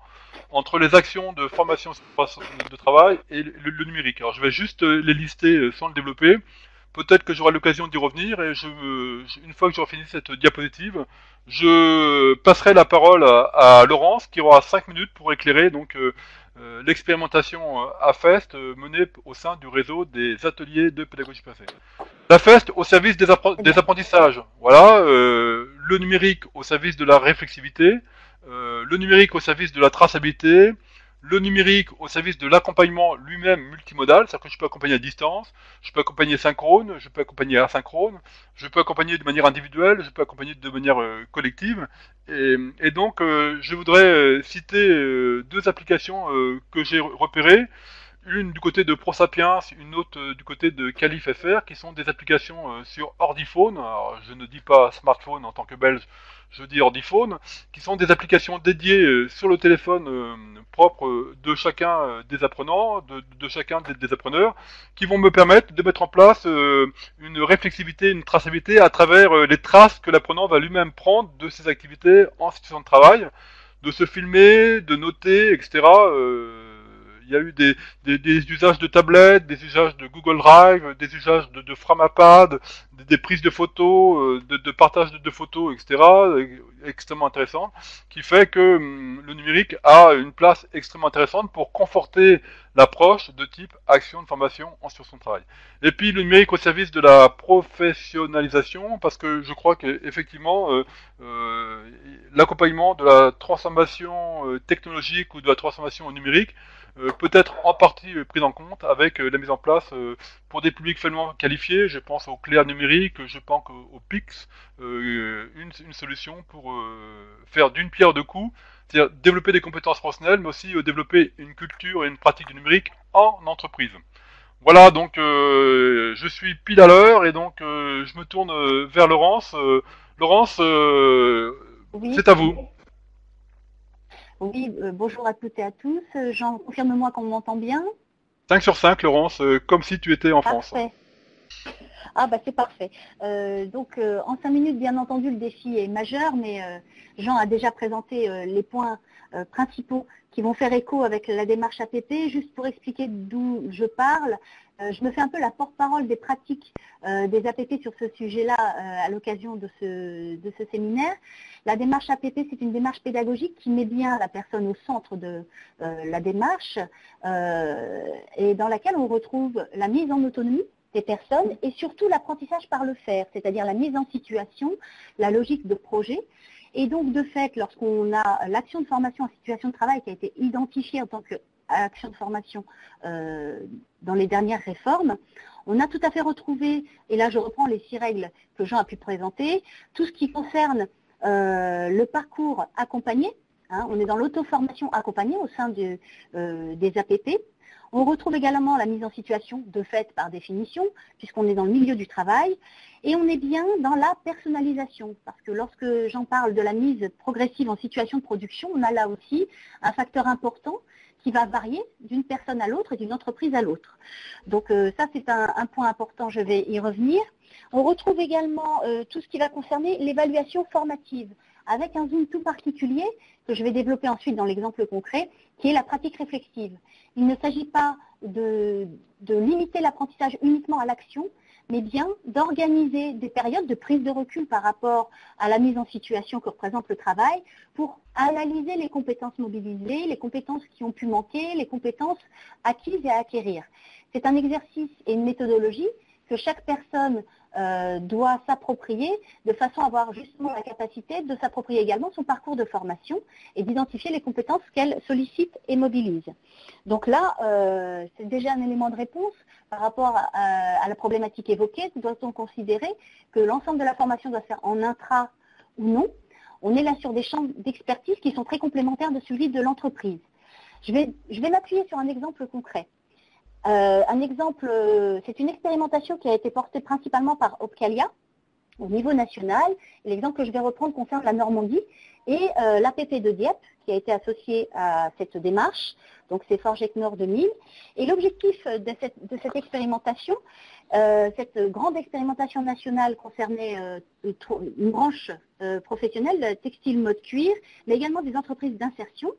entre les actions de formation de travail et le numérique. Alors je vais juste les lister sans le développer. Peut-être que j'aurai l'occasion d'y revenir et une fois que j'aurai fini cette diapositive, je passerai la parole à Laurence qui aura 5 minutes pour éclairer donc l'expérimentation AFEST menée au sein du réseau des ateliers de pédagogie passée. L'AFEST au service des apprentissages, voilà, le numérique au service de la réflexivité, le numérique au service de la traçabilité, le numérique au service de l'accompagnement lui-même multimodal, c'est-à-dire que je peux accompagner à distance, je peux accompagner synchrone, je peux accompagner asynchrone, je peux accompagner de manière individuelle, je peux accompagner de manière collective. Et donc, je voudrais citer deux applications que j'ai repérées, une du côté de ProSapiens, une autre du côté de CalifFR, qui sont des applications sur ordiphone. Alors, je ne dis pas smartphone en tant que belge, je dis ordiphone, qui sont des applications dédiées sur le téléphone propre de chacun des apprenants, de chacun des appreneurs, qui vont me permettre de mettre en place une réflexivité, une traçabilité à travers les traces que l'apprenant va lui-même prendre de ses activités en situation de travail, de se filmer, de noter, etc. Il y a eu des usages de tablettes, des usages de Google Drive, des usages de Framapad, des prises de photos, de partage de photos, etc. Extrêmement intéressant, qui fait que le numérique a une place extrêmement intéressante pour conforter l'approche de type action de formation en situation de travail. Et puis le numérique au service de la professionnalisation, parce que je crois qu'effectivement, l'accompagnement de la transformation technologique ou de la transformation numérique peut être en partie prise en compte avec la mise en place pour des publics faiblement qualifiés. Je pense au Cléa numérique, je pense au PIX, une solution pour faire d'une pierre deux coups, c'est-à-dire développer des compétences professionnelles, mais aussi développer une culture et une pratique du numérique en entreprise. Voilà, donc je suis pile à l'heure et donc je me tourne vers Laurence. Laurence, Oui, c'est à vous. oui, bonjour à toutes et à tous. Jean, confirme-moi qu'on m'entend bien. 5 sur 5, Laurence, comme si tu étais en France. Parfait. Ah bah c'est parfait. Donc en 5 minutes, bien entendu, le défi est majeur, mais Jean a déjà présenté les points principaux qui vont faire écho avec la démarche APP. Juste pour expliquer d'où je parle, je me fais un peu la porte-parole des pratiques des APP sur ce sujet-là à l'occasion de ce séminaire. La démarche APP, c'est une démarche pédagogique qui met bien la personne au centre de la démarche et dans laquelle on retrouve la mise en autonomie des personnes et surtout l'apprentissage par le faire, c'est-à-dire la mise en situation, la logique de projet. Et donc, de fait, lorsqu'on a l'action de formation en situation de travail qui a été identifiée en tant qu'action de formation dans les dernières réformes, on a tout à fait retrouvé, et là je reprends les 6 règles que Jean a pu présenter, tout ce qui concerne le parcours accompagné, on est dans l'auto-formation accompagnée au sein des APP. On retrouve également la mise en situation, de fait par définition, puisqu'on est dans le milieu du travail, et on est bien dans la personnalisation, parce que lorsque j'en parle de la mise progressive en situation de production, on a là aussi un facteur important qui va varier d'une personne à l'autre et d'une entreprise à l'autre. Donc ça, c'est un point important, je vais y revenir. On retrouve également tout ce qui va concerner l'évaluation formative, avec un zoom tout particulier que je vais développer ensuite dans l'exemple concret, qui est la pratique réflexive. Il ne s'agit pas de limiter l'apprentissage uniquement à l'action, mais bien d'organiser des périodes de prise de recul par rapport à la mise en situation que représente le travail pour analyser les compétences mobilisées, les compétences qui ont pu manquer, les compétences acquises et à acquérir. C'est un exercice et une méthodologie que chaque personne doit s'approprier de façon à avoir justement la capacité de s'approprier également son parcours de formation et d'identifier les compétences qu'elle sollicite et mobilise. Donc là, c'est déjà un élément de réponse par rapport à la problématique évoquée. Doit-on considérer que l'ensemble de la formation doit se faire en intra ou non? On est là sur des champs d'expertise qui sont très complémentaires de celui de l'entreprise. Je vais m'appuyer sur un exemple concret. Un exemple, c'est une expérimentation qui a été portée principalement par Opcalia au niveau national. L'exemple que je vais reprendre concerne la Normandie et l'APP de Dieppe qui a été associée à cette démarche. Donc c'est Forgec Nord 2000. Et l'objectif de cette expérimentation, cette grande expérimentation nationale concernait une branche professionnelle, textile, mode, cuir, mais également des entreprises d'insertion.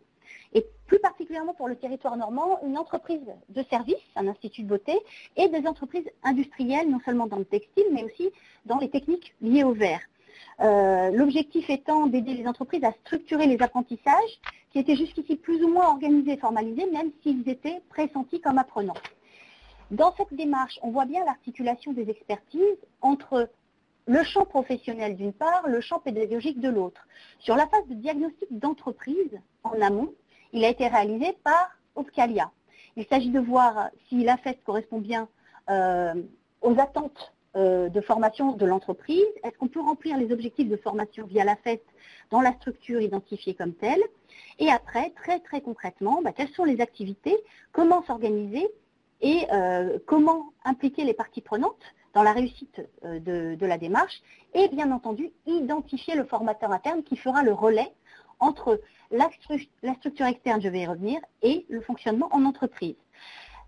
Et plus particulièrement pour le territoire normand, une entreprise de service, un institut de beauté, et des entreprises industrielles, non seulement dans le textile, mais aussi dans les techniques liées au verre. L'objectif étant d'aider les entreprises à structurer les apprentissages qui étaient jusqu'ici plus ou moins organisés et formalisés, même s'ils étaient pressentis comme apprenants. Dans cette démarche, on voit bien l'articulation des expertises entre le champ professionnel d'une part, le champ pédagogique de l'autre. Sur la phase de diagnostic d'entreprise, en amont, il a été réalisé par Opcalia. Il s'agit de voir si la FEST correspond bien aux attentes de formation de l'entreprise. Est-ce qu'on peut remplir les objectifs de formation via la FEST dans la structure identifiée comme telle? Et après, très concrètement, quelles sont les activités, comment s'organiser et comment impliquer les parties prenantes dans la réussite de la démarche et bien entendu identifier le formateur interne qui fera le relais entre la structure externe, je vais y revenir, et le fonctionnement en entreprise.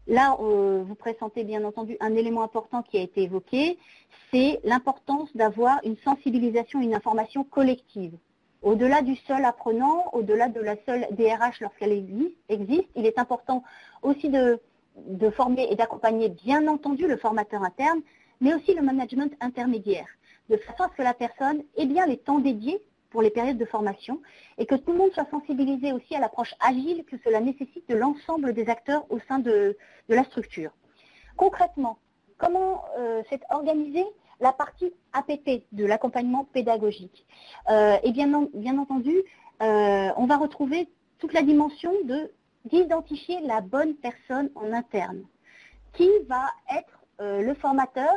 Là, vous pressentez bien entendu un élément important qui a été évoqué, c'est l'importance d'avoir une sensibilisation et une information collective. Au-delà du seul apprenant, au-delà de la seule DRH lorsqu'elle existe, il est important aussi de former et d'accompagner bien entendu le formateur interne, mais aussi le management intermédiaire, de façon à ce que la personne ait bien les temps dédiés pour les périodes de formation et que tout le monde soit sensibilisé aussi à l'approche agile que cela nécessite de l'ensemble des acteurs au sein de la structure. Concrètement, comment s'est organisée la partie APP de l'accompagnement pédagogique? Et bien entendu, on va retrouver toute la dimension d'identifier la bonne personne en interne, qui va être le formateur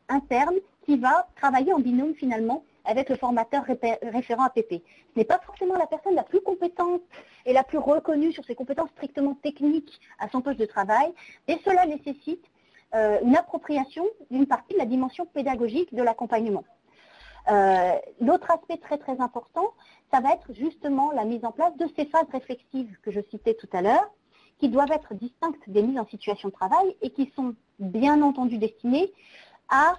interne qui va travailler en binôme finalement avec le formateur référent APP. Ce n'est pas forcément la personne la plus compétente et la plus reconnue sur ses compétences strictement techniques à son poste de travail, et cela nécessite une appropriation d'une partie de la dimension pédagogique de l'accompagnement. L'autre aspect très important, ça va être justement la mise en place de ces phases réflexives que je citais tout à l'heure, qui doivent être distinctes des mises en situation de travail et qui sont bien entendu destinées à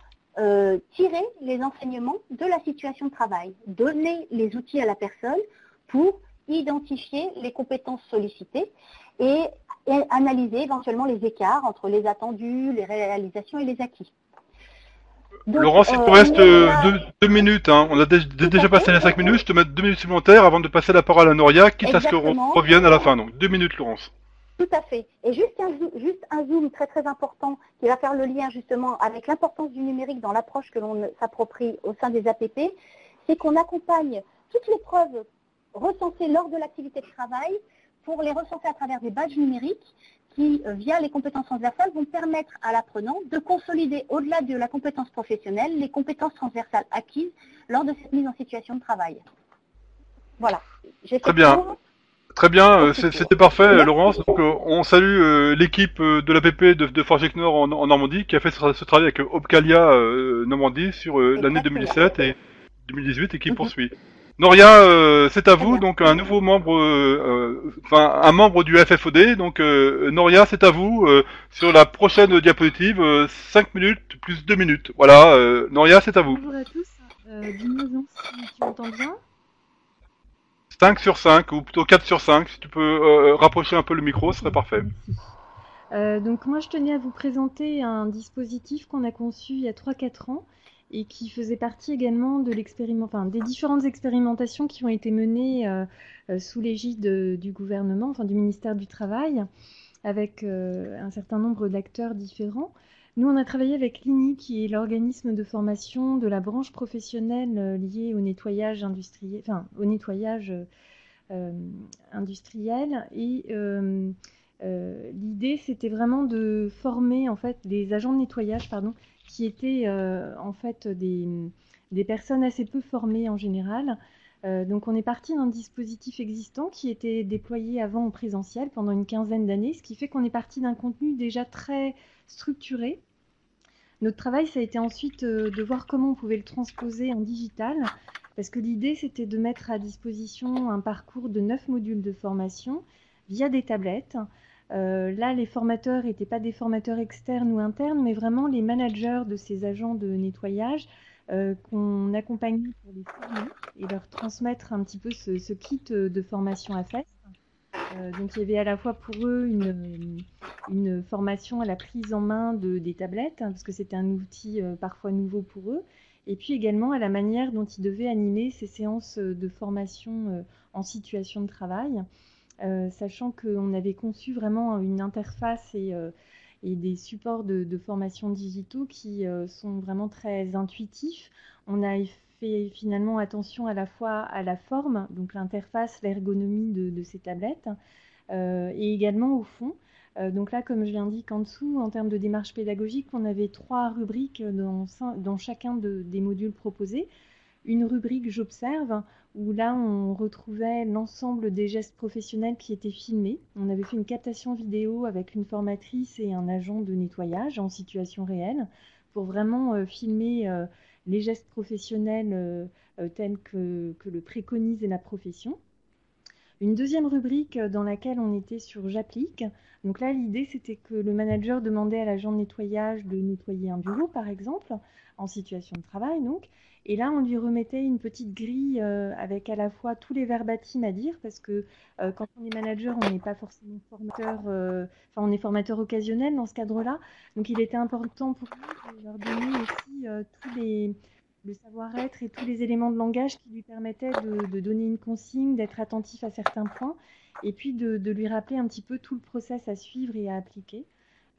tirer les enseignements de la situation de travail, donner les outils à la personne pour identifier les compétences sollicitées et analyser éventuellement les écarts entre les attendus, les réalisations et les acquis. Donc, Laurence, il te reste 2 minutes. Hein. On a déjà passé les 5 minutes. Je te mets 2 minutes supplémentaires avant de passer la parole à Noria, quitte à ce qu'on revienne à la fin. Donc 2 minutes, Laurence. Tout à fait. Et juste un zoom très très important qui va faire le lien justement avec l'importance du numérique dans l'approche que l'on s'approprie au sein des APP, c'est qu'on accompagne toutes les preuves recensées lors de l'activité de travail pour les recenser à travers des badges numériques qui, via les compétences transversales, vont permettre à l'apprenant de consolider, au-delà de la compétence professionnelle, les compétences transversales acquises lors de cette mise en situation de travail. Voilà. J'ai Très fait bien. court. Très bien, Merci. c'était parfait, Merci. Laurence. Donc, on salue l'équipe de l'APP de Forgeec Nord en Normandie qui a fait ce travail avec Opcalia Normandie sur l'année Exactement. 2017 et 2018 et qui Mhm. poursuit. Noria, c'est à Très vous, bien. donc un nouveau membre, enfin un membre du FFOD. Donc Noria, c'est à vous sur la prochaine diapositive, 5 minutes plus 2 minutes. Voilà, Noria, c'est à vous. Bonjour à tous, dis-moi Jean si tu m'entends bien. 5 sur 5 ou plutôt 4 sur 5. Si tu peux rapprocher un peu le micro, ce serait parfait. Merci. Donc moi je tenais à vous présenter un dispositif qu'on a conçu il y a 3-4 ans et qui faisait partie également de des différentes expérimentations qui ont été menées sous l'égide du gouvernement, enfin du ministère du Travail, avec un certain nombre d'acteurs différents. Nous, on a travaillé avec l'INI, qui est l'organisme de formation de la branche professionnelle liée au nettoyage industriel, industriel. Et l'idée, c'était vraiment de former en fait des agents de nettoyage, pardon, qui étaient en fait des personnes assez peu formées en général. Donc on est parti d'un dispositif existant qui était déployé avant en présentiel pendant une quinzaine d'années, ce qui fait qu'on est parti d'un contenu déjà très structuré. Notre travail, ça a été ensuite de voir comment on pouvait le transposer en digital, parce que l'idée, c'était de mettre à disposition un parcours de 9 modules de formation via des tablettes. Là, les formateurs n'étaient pas des formateurs externes ou internes, mais vraiment les managers de ces agents de nettoyage qu'on accompagnait pour les former et leur transmettre un petit peu ce kit de formation à faire. Donc il y avait à la fois pour eux une formation à la prise en main des tablettes, parce que c'était un outil parfois nouveau pour eux, et puis également à la manière dont ils devaient animer ces séances de formation en situation de travail, sachant qu'on avait conçu vraiment une interface et des supports de formation digitaux qui sont vraiment très intuitifs. On a fait finalement attention à la fois à la forme, donc l'interface, l'ergonomie de ces tablettes, et également au fond. Donc là, comme je l'indique en dessous, en termes de démarche pédagogique, on avait 3 rubriques dans chacun des modules proposés. Une rubrique j'observe, où là on retrouvait l'ensemble des gestes professionnels qui étaient filmés. On avait fait une captation vidéo avec une formatrice et un agent de nettoyage en situation réelle pour vraiment filmer les gestes professionnels tels que le préconise la profession. Une deuxième rubrique dans laquelle on était sur J'applique. Donc là, l'idée, c'était que le manager demandait à l'agent de nettoyage de nettoyer un bureau, par exemple, en situation de travail. Donc. Et là, on lui remettait une petite grille avec à la fois tous les verbatims à dire, parce que quand on est manager, on n'est pas forcément formateur, on est formateur occasionnel dans ce cadre-là. Donc il était important pour nous de leur donner aussi le savoir-être et tous les éléments de langage qui lui permettaient de donner une consigne, d'être attentif à certains points, et puis de lui rappeler un petit peu tout le process à suivre et à appliquer.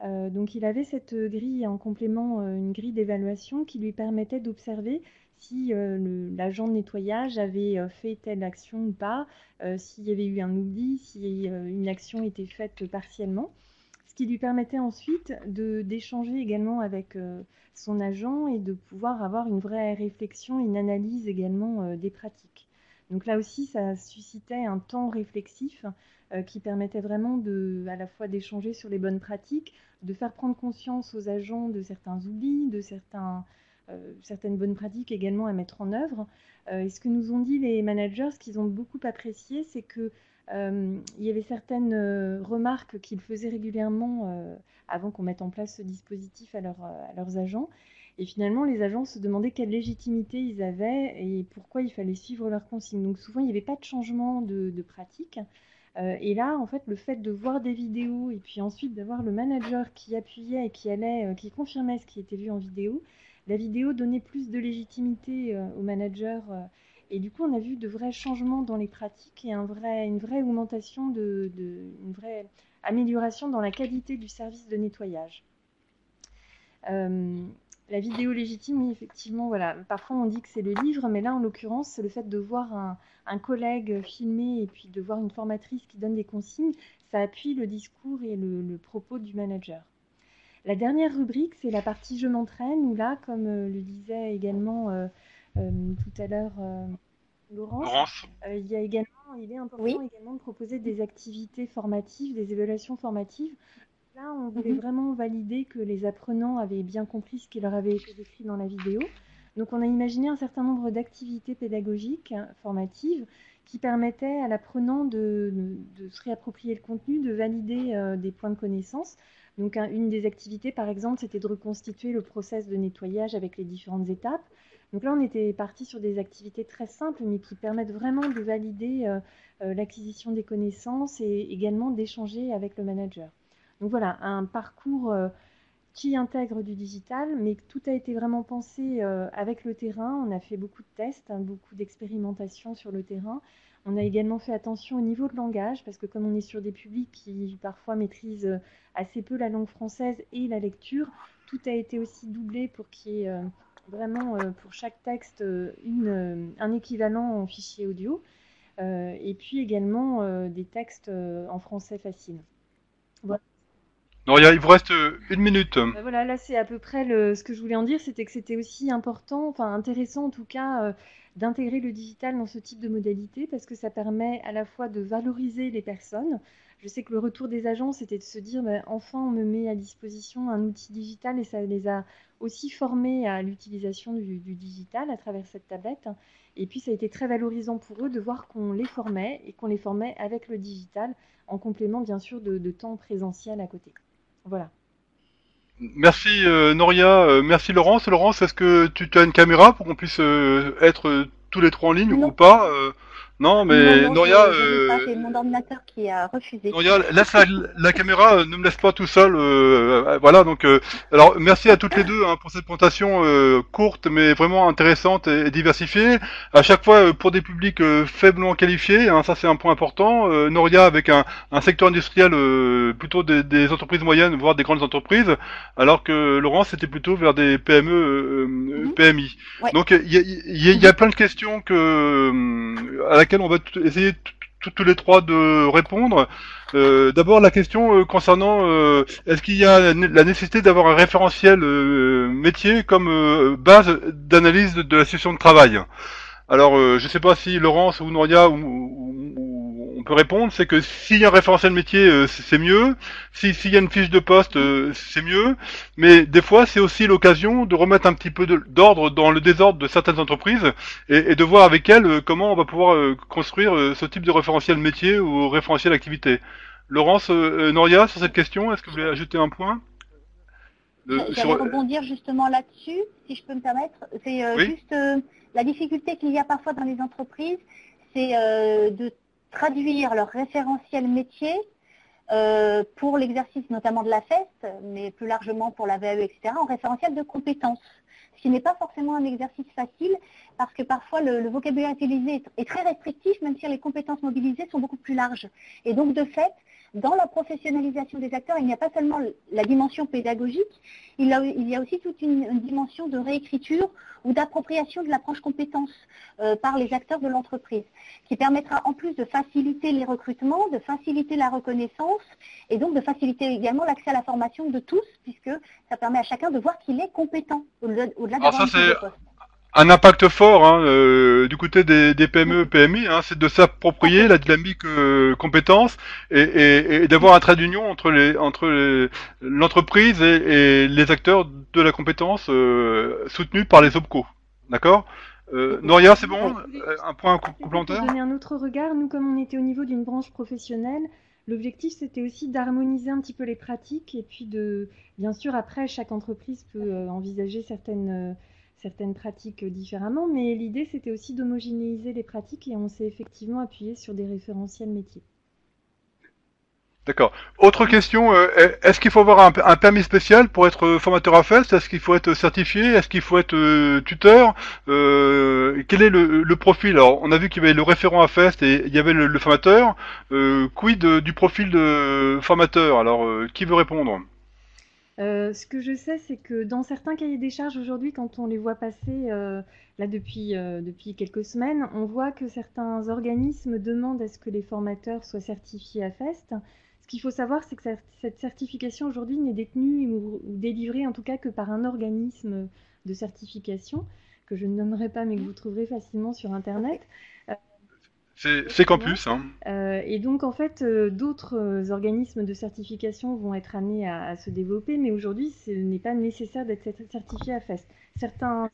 Donc il avait cette grille en complément, une grille d'évaluation qui lui permettait d'observer si l'agent de nettoyage avait fait telle action ou pas, s'il y avait eu un oubli, si une action était faite partiellement. Ce qui lui permettait ensuite d'échanger également avec son agent et de pouvoir avoir une vraie réflexion, une analyse également des pratiques. Donc là aussi, ça suscitait un temps réflexif qui permettait vraiment à la fois d'échanger sur les bonnes pratiques, de faire prendre conscience aux agents de certains oublis, de certaines bonnes pratiques également à mettre en œuvre. Et ce que nous ont dit les managers, ce qu'ils ont beaucoup apprécié, c'est que il y avait certaines remarques qu'ils faisaient régulièrement avant qu'on mette en place ce dispositif à leurs agents. Et finalement, les agents se demandaient quelle légitimité ils avaient et pourquoi il fallait suivre leurs consignes. Donc souvent, il n'y avait pas de changement de pratique. Et là, en fait, le fait de voir des vidéos et puis ensuite d'avoir le manager qui appuyait et qui confirmait ce qui était vu en vidéo, la vidéo donnait plus de légitimité au manager Et du coup, on a vu de vrais changements dans les pratiques et une vraie augmentation, une vraie amélioration dans la qualité du service de nettoyage. La vidéo légitime, oui, effectivement, voilà. Parfois, on dit que c'est le livre, mais là, en l'occurrence, c'est le fait de voir un collègue filmer et puis de voir une formatrice qui donne des consignes, ça appuie le discours et le propos du manager. La dernière rubrique, c'est la partie je m'entraîne, où là, comme le disait également tout à l'heure Laurence, il est important également de proposer des activités formatives, des évaluations formatives. Là, on voulait vraiment valider que les apprenants avaient bien compris ce qui leur avait été décrit dans la vidéo. Donc, on a imaginé un certain nombre d'activités pédagogiques, formatives, qui permettaient à l'apprenant de se réapproprier le contenu, de valider des points de connaissance. Donc, une des activités, par exemple, c'était de reconstituer le process de nettoyage avec les différentes étapes. Donc là, on était parti sur des activités très simples, mais qui permettent vraiment de valider l'acquisition des connaissances et également d'échanger avec le manager. Donc voilà, un parcours qui intègre du digital, mais tout a été vraiment pensé avec le terrain. On a fait beaucoup de tests, beaucoup d'expérimentations sur le terrain. On a également fait attention au niveau de langage, parce que comme on est sur des publics qui parfois maîtrisent assez peu la langue française et la lecture, tout a été aussi doublé pour qu'il y ait vraiment pour chaque texte un équivalent en fichier audio, et puis également des textes en français facile. Voilà. Non, il vous reste 1 minute. Voilà, là c'est à peu près ce que je voulais en dire, c'était que c'était aussi important, enfin intéressant en tout cas, d'intégrer le digital dans ce type de modalité parce que ça permet à la fois de valoriser les personnes. Je sais que le retour des agents, c'était de se dire, enfin on me met à disposition un outil digital et ça les a aussi formés à l'utilisation du digital à travers cette tablette. Et puis ça a été très valorisant pour eux de voir qu'on les formait et qu'on les formait avec le digital en complément bien sûr de temps présentiel à côté. Voilà. Merci Noria, merci Laurence. Laurence, est-ce que tu as une caméra pour qu'on puisse être tous les trois en ligne ou pas Non, mais non, Noria, je n'ai pas, j'ai mon ordinateur qui a refusé. Noria, laisse la caméra, ne me laisse pas tout seul. Voilà, donc alors merci à toutes les deux pour cette présentation courte mais vraiment intéressante et diversifiée. À chaque fois pour des publics faiblement qualifiés, ça c'est un point important. Noria avec un secteur industriel plutôt des entreprises moyennes, voire des grandes entreprises, alors que Laurence c'était plutôt vers des PME, PMI. Ouais. Donc il y a plein de questions à laquelle on va essayer tous les trois de répondre. D'abord la question concernant est-ce qu'il y a la nécessité d'avoir un référentiel métier comme base d'analyse de la situation de travail. Alors je sais pas si Laurence ou Noria ou on peut répondre, c'est que s'il y a un référentiel métier c'est mieux, s'il y a une fiche de poste c'est mieux, mais des fois c'est aussi l'occasion de remettre un petit peu d'ordre dans le désordre de certaines entreprises et de voir avec elles comment on va pouvoir construire ce type de référentiel métier ou référentiel activité. Laurence, Noria, sur cette question, est-ce que vous voulez ajouter un point J'allais rebondir justement là-dessus, si je peux me permettre. C'est oui juste la difficulté qu'il y a parfois dans les entreprises, c'est de traduire leur référentiel métier pour l'exercice notamment de la FEST, mais plus largement pour la VAE, etc., en référentiel de compétences. Ce qui n'est pas forcément un exercice facile parce que parfois le vocabulaire utilisé est très restrictif, même si les compétences mobilisées sont beaucoup plus larges. Et donc de fait, dans la professionnalisation des acteurs, il n'y a pas seulement la dimension pédagogique, il y a aussi toute une dimension de réécriture ou d'appropriation de l'approche compétences par les acteurs de l'entreprise, qui permettra en plus de faciliter les recrutements, de faciliter la reconnaissance et donc de faciliter également l'accès à la formation de tous, puisque ça permet à chacun de voir qu'il est compétent au-delà d'avoir une fiche de poste. Un impact fort du côté des PME, PMI, c'est de s'approprier la dynamique compétence et d'avoir un trait d'union entre l'entreprise et les acteurs de la compétence soutenus par les OPCO. D'accord Noria, c'est bon Un point complémentaire Pour donner un autre regard, nous, comme on était au niveau d'une branche professionnelle, l'objectif, c'était aussi d'harmoniser un petit peu les pratiques et puis bien sûr, après, chaque entreprise peut envisager certaines pratiques différemment, mais l'idée, c'était aussi d'homogénéiser les pratiques et on s'est effectivement appuyé sur des référentiels métiers. D'accord. Autre question, est-ce qu'il faut avoir un permis spécial pour être formateur à FEST? Est-ce qu'il faut être certifié? Est-ce qu'il faut être tuteur? Quel est le profil? Alors, on a vu qu'il y avait le référent à FEST et il y avait le formateur. Quid du profil de formateur? Alors, qui veut répondre? Ce que je sais, c'est que dans certains cahiers des charges aujourd'hui, quand on les voit passer là depuis quelques semaines, on voit que certains organismes demandent à ce que les formateurs soient certifiés à FEST. Ce qu'il faut savoir, c'est que cette certification aujourd'hui n'est détenue ou délivrée en tout cas que par un organisme de certification, que je ne nommerai pas mais que vous trouverez facilement sur Internet. C'est Exactement. campus, hein. Et donc, en fait, d'autres organismes de certification vont être amenés à se développer, mais aujourd'hui, ce n'est pas nécessaire d'être certifié à FEST. Certains...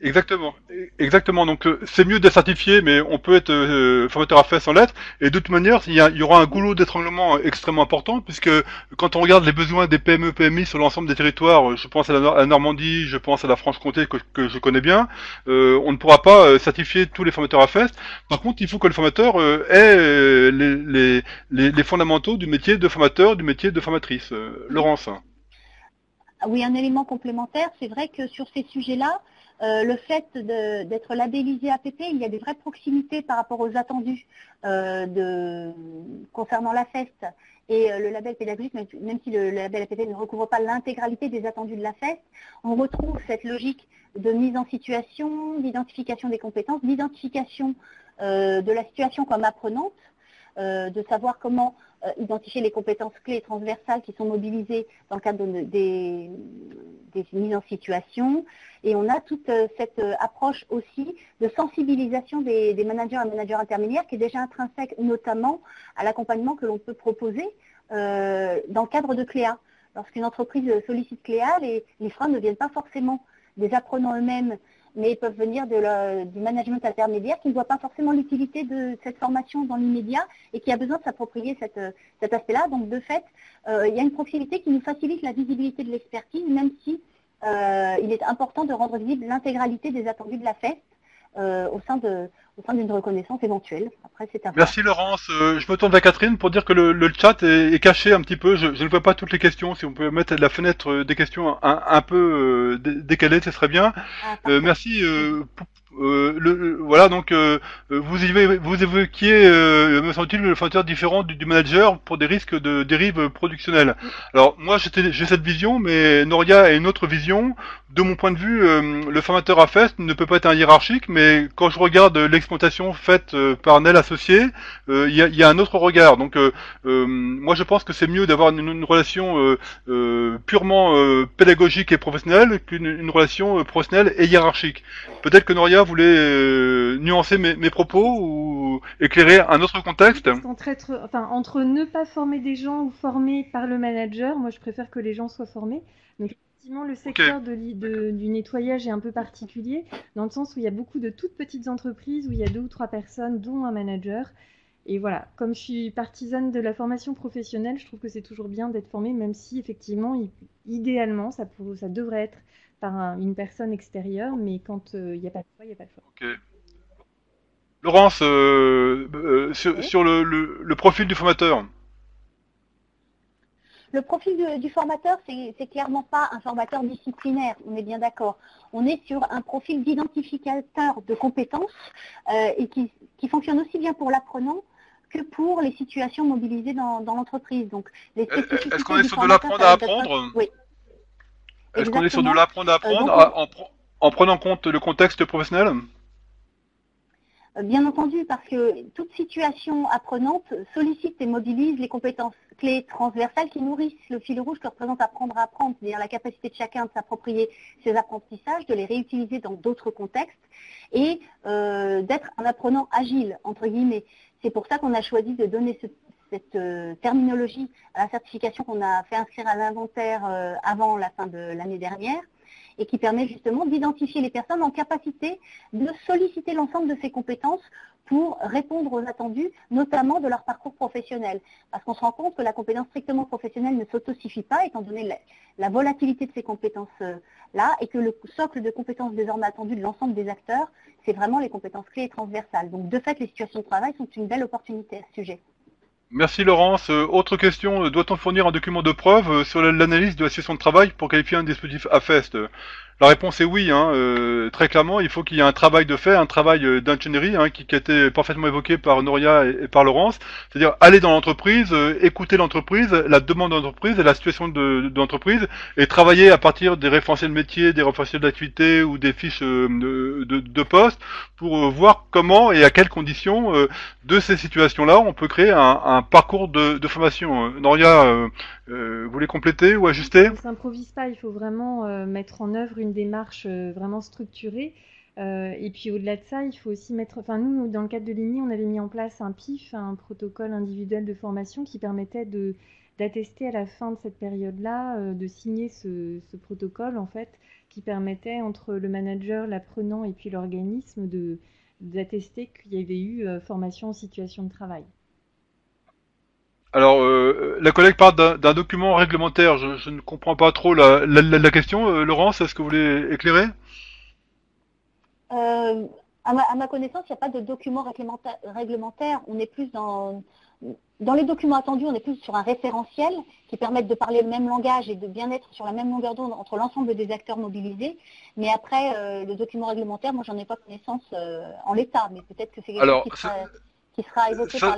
Exactement, exactement. Donc c'est mieux d'être certifié, mais on peut être formateur à FES sans l'être. Et de toute manière, il y aura un goulot d'étranglement extrêmement important, puisque quand on regarde les besoins des PME, PMI sur l'ensemble des territoires, je pense à à la Normandie, je pense à la Franche-Comté que je connais bien, on ne pourra pas certifier tous les formateurs à FES. Par contre, il faut que le formateur ait les fondamentaux du métier de formateur, du métier de formatrice. Laurence. Oui, un élément complémentaire, c'est vrai que sur ces sujets-là, le fait d'être labellisé APP, il y a des vraies proximités par rapport aux attendus concernant la FEST et le label pédagogique, même si le label APP ne recouvre pas l'intégralité des attendus de la FEST, on retrouve cette logique de mise en situation, d'identification des compétences, d'identification de la situation comme apprenante, de savoir comment identifier les compétences clés et transversales qui sont mobilisées dans le cadre des mises en situation. Et on a toute cette approche aussi de sensibilisation des managers et managers intermédiaires qui est déjà intrinsèque notamment à l'accompagnement que l'on peut proposer dans le cadre de Cléa. Lorsqu'une entreprise sollicite Cléa, les freins ne viennent pas forcément des apprenants eux-mêmes, mais ils peuvent venir du management intermédiaire qui ne voit pas forcément l'utilité de cette formation dans l'immédiat et qui a besoin de s'approprier cet aspect-là. Donc de fait, il y a une proximité qui nous facilite la visibilité de l'expertise, même si il est important de rendre visible l'intégralité des attendus de la FEST au sein d'une reconnaissance éventuelle. Après, c'est un Merci Laurence. Je me tourne vers Catherine pour dire que le chat est caché un petit peu. Je ne vois pas toutes les questions. Si on peut mettre la fenêtre des questions un peu décalée, ce serait bien. Merci. Voilà, donc vous évoquiez, me semble-t-il, le facteur différent du manager pour des risques de dérive productionnelle. Alors moi j'ai cette vision, mais Noria a une autre vision. De mon point de vue, le formateur à FEST ne peut pas être un hiérarchique, mais quand je regarde l'exploitation faite par Nel Associé, il y a un autre regard. Donc moi je pense que c'est mieux d'avoir une relation purement pédagogique et professionnelle qu'une relation professionnelle et hiérarchique. Peut-être que Noria voulait nuancer mes propos ou éclairer un autre contexte. Entre ne pas former des gens ou former par le manager, moi je préfère que les gens soient formés. Donc effectivement, le secteur du nettoyage est un peu particulier, dans le sens où il y a beaucoup de toutes petites entreprises, où il y a 2 ou 3 personnes, dont un manager. Et voilà, comme je suis partisane de la formation professionnelle, je trouve que c'est toujours bien d'être formé, même si effectivement, idéalement, ça devrait être par une personne extérieure, mais quand il n'y a pas de choix, il n'y a pas de choix. Okay. Laurence, Oui. sur le profil du formateur. Le profil du formateur, c'est clairement pas un formateur disciplinaire, on est bien d'accord. On est sur un profil d'identificateur de compétences et qui fonctionne aussi bien pour l'apprenant que pour les situations mobilisées dans l'entreprise. Donc, les spécificités est-ce qu'on est du sur de formateur, l'apprendre à apprendre? Oui. Est-ce qu'on est sur de Exactement. l'apprendre à apprendre en prenant en compte le contexte professionnel? Bien entendu, parce que toute situation apprenante sollicite et mobilise les compétences clés transversales qui nourrissent le fil rouge que représente apprendre à apprendre, c'est-à-dire la capacité de chacun de s'approprier ses apprentissages, de les réutiliser dans d'autres contextes et d'être un apprenant agile, entre guillemets. C'est pour ça qu'on a choisi de donner cette terminologie à la certification qu'on a fait inscrire à l'inventaire avant la fin de l'année dernière, et qui permet justement d'identifier les personnes en capacité de solliciter l'ensemble de ces compétences pour répondre aux attendus, notamment de leur parcours professionnel. Parce qu'on se rend compte que la compétence strictement professionnelle ne s'autosuffit pas, étant donné la volatilité de ces compétences-là, et que le socle de compétences désormais attendu de l'ensemble des acteurs, c'est vraiment les compétences clés et transversales. Donc de fait, les situations de travail sont une belle opportunité à ce sujet. Merci Laurence. Autre question, doit-on fournir un document de preuve sur l'analyse de la situation de travail pour qualifier un dispositif AFEST? La réponse est oui, hein, très clairement, il faut qu'il y ait un travail de fait, un travail d'ingénierie hein, qui a été parfaitement évoqué par Noria et par Laurence, c'est-à-dire aller dans l'entreprise, écouter l'entreprise, la demande de l'entreprise et la situation de l'entreprise, et travailler à partir des référentiels métiers, des référentiels d'activité ou des fiches de poste pour voir comment et à quelles conditions de ces situations-là on peut créer un parcours de formation. Noria, vous voulez compléter ou ajuster? On s'improvise pas, il faut vraiment mettre en œuvre une démarche vraiment structurée. Et puis au-delà de ça, il faut aussi mettre. Enfin, nous, dans le cadre de l'INI, on avait mis en place un PIF, un protocole individuel de formation qui permettait d'attester à la fin de cette période-là, de signer ce protocole, en fait, qui permettait entre le manager, l'apprenant et puis l'organisme d'attester qu'il y avait eu formation en situation de travail. Alors, la collègue parle d'un document réglementaire. Je ne comprends pas trop la question. Laurence, est-ce que vous voulez éclairer? À ma connaissance, il n'y a pas de document réglementaire. On est plus dans les documents attendus, on est plus sur un référentiel qui permette de parler le même langage et de bien être sur la même longueur d'onde entre l'ensemble des acteurs mobilisés. Mais après, le document réglementaire, moi, j'en ai pas connaissance en l'état, mais peut-être que c'est quelque chose Alors, qui sera évoqué ça,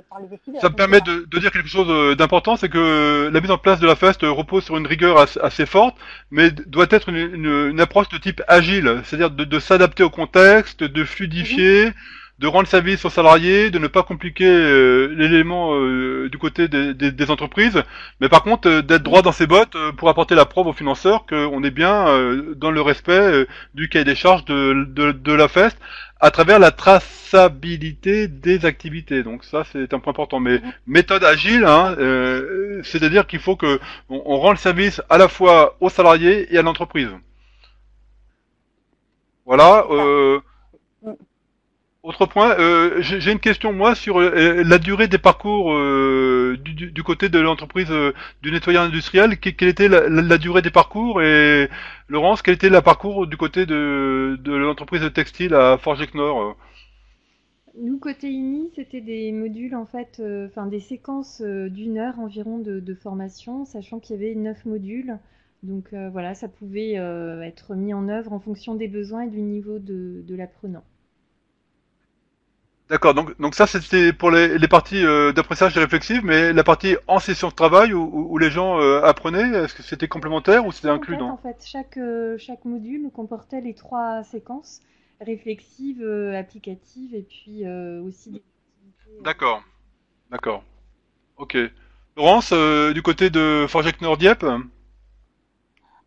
par les décideurs. ça me permet de dire quelque chose d'important, c'est que la mise en place de la FEST repose sur une rigueur assez forte, mais doit être une approche de type agile, c'est-à-dire de s'adapter au contexte, de Mhm. fluidifier, de rendre service aux salariés, de ne pas compliquer l'élément du côté des entreprises, mais par contre d'être droit Oui. dans ses bottes pour apporter la preuve aux financeurs qu'on est bien dans le respect du cahier des charges de la FEST à travers la traçabilité des activités. Donc ça, c'est un point important. Mais Mhm. méthode agile, hein, c'est-à-dire qu'il faut que on rend le service à la fois aux salariés et à l'entreprise. Voilà. C'est ça. Mm. Autre point, j'ai une question moi sur la durée des parcours du côté de l'entreprise du nettoyeur industriel. Quelle était la durée des parcours et Laurence, quel était le parcours du côté de l'entreprise de textile à Forgeec-Nord? Nous, côté INI, c'était des modules, en fait, enfin des séquences d'une heure environ de formation, sachant qu'il y avait 9 modules. Donc voilà, ça pouvait être mis en œuvre en fonction des besoins et du niveau de l'apprenant. D'accord, donc ça c'était pour les parties d'apprentissage et réflexives, mais la partie en session de travail où les gens apprenaient, est-ce que c'était complémentaire ou C'était c'était inclus complète, dans? en fait. Chaque module comportait les 3 séquences réflexives, applicatives et puis aussi des activités. D'accord, d'accord, ok. Laurence, du côté de Forgeec Nord Dieppe?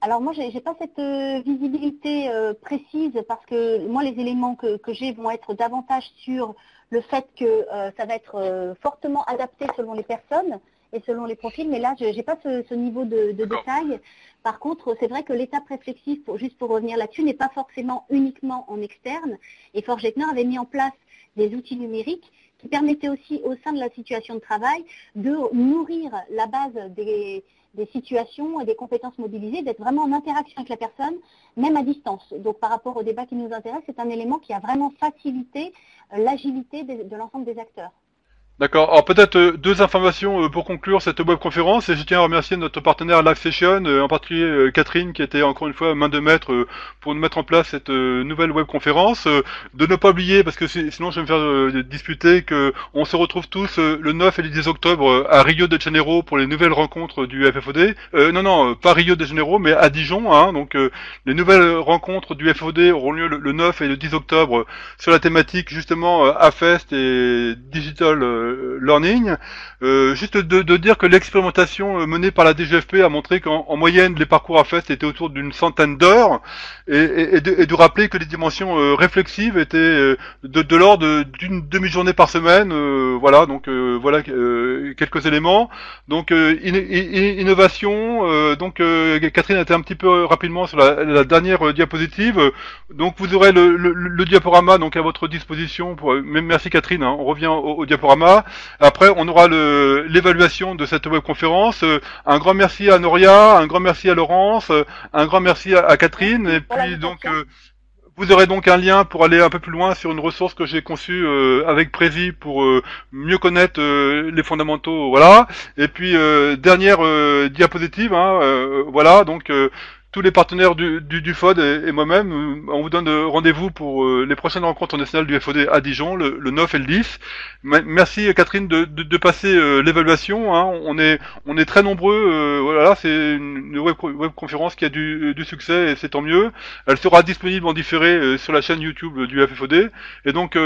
Alors moi, j'ai pas cette visibilité précise parce que moi, les éléments que j'ai vont être davantage sur le fait que ça va être fortement adapté selon les personnes et selon les profils. Mais là, je n'ai pas ce niveau de D'accord. détail. Par contre, c'est vrai que l'étape réflexive, juste pour revenir là-dessus, n'est pas forcément uniquement en externe. Et Forgetner avait mis en place des outils numériques qui permettaient aussi, au sein de la situation de travail, de nourrir la base des situations et des compétences mobilisées, d'être vraiment en interaction avec la personne, même à distance. Donc par rapport au débat qui nous intéresse, c'est un élément qui a vraiment facilité l'agilité de l'ensemble des acteurs. D'accord. Alors peut-être deux informations pour conclure cette webconférence et je tiens à remercier notre partenaire Live Session, en particulier Catherine qui était encore une fois main de maître pour nous mettre en place cette nouvelle webconférence. De ne pas oublier parce que sinon je vais me faire disputer que on se retrouve tous le 9 et le 10 octobre à Rio de Janeiro pour les nouvelles rencontres du FFOD. Non, pas Rio de Janeiro mais à Dijon. Hein, donc les nouvelles rencontres du FFOD auront lieu le 9 et le 10 octobre sur la thématique justement AFEST et Digital Learning. Juste de dire que l'expérimentation menée par la DGFP a montré qu'en moyenne les parcours AFEST étaient autour d'une centaine d'heures et de rappeler que les dimensions réflexives étaient de l'ordre d'une demi-journée par semaine. Voilà, donc voilà quelques éléments. Donc innovation. Donc Catherine a été un petit peu rapidement sur la dernière diapositive. Donc vous aurez le diaporama donc à votre disposition. Merci Catherine, hein, on revient au diaporama. Après on aura l'évaluation de cette webconférence. Un grand merci à Noria, un grand merci à Laurence, un grand merci à Catherine. Merci Et pour puis donc l'invitation. Vous aurez donc un lien pour aller un peu plus loin sur une ressource que j'ai conçue avec Prési pour mieux connaître les fondamentaux, voilà. Et puis dernière diapositive, hein, voilà. Donc tous les partenaires du FOD et moi-même, on vous donne rendez-vous pour les prochaines rencontres nationales du FOD à Dijon, le 9 et le 10. Merci Catherine de passer l'évaluation. Hein. On est très nombreux. Voilà, c'est une web conférence qui a du succès et c'est tant mieux. Elle sera disponible en différé sur la chaîne YouTube du FFOD. Et donc,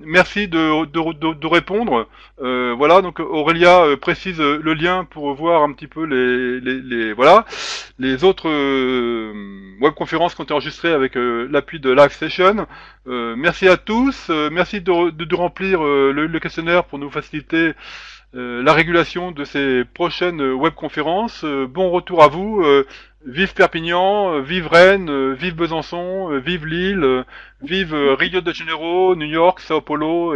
merci de répondre. Voilà, donc Aurélia précise le lien pour voir un petit peu voilà, les autres webconférences qui ont été enregistrées avec l'appui de Live Session. Merci à tous. Merci de remplir le questionnaire pour nous faciliter la régulation de ces prochaines webconférences. Bon retour à vous. Vive Perpignan, vive Rennes, vive Besançon, vive Lille, vive Rio de Janeiro, New York, Sao Paulo.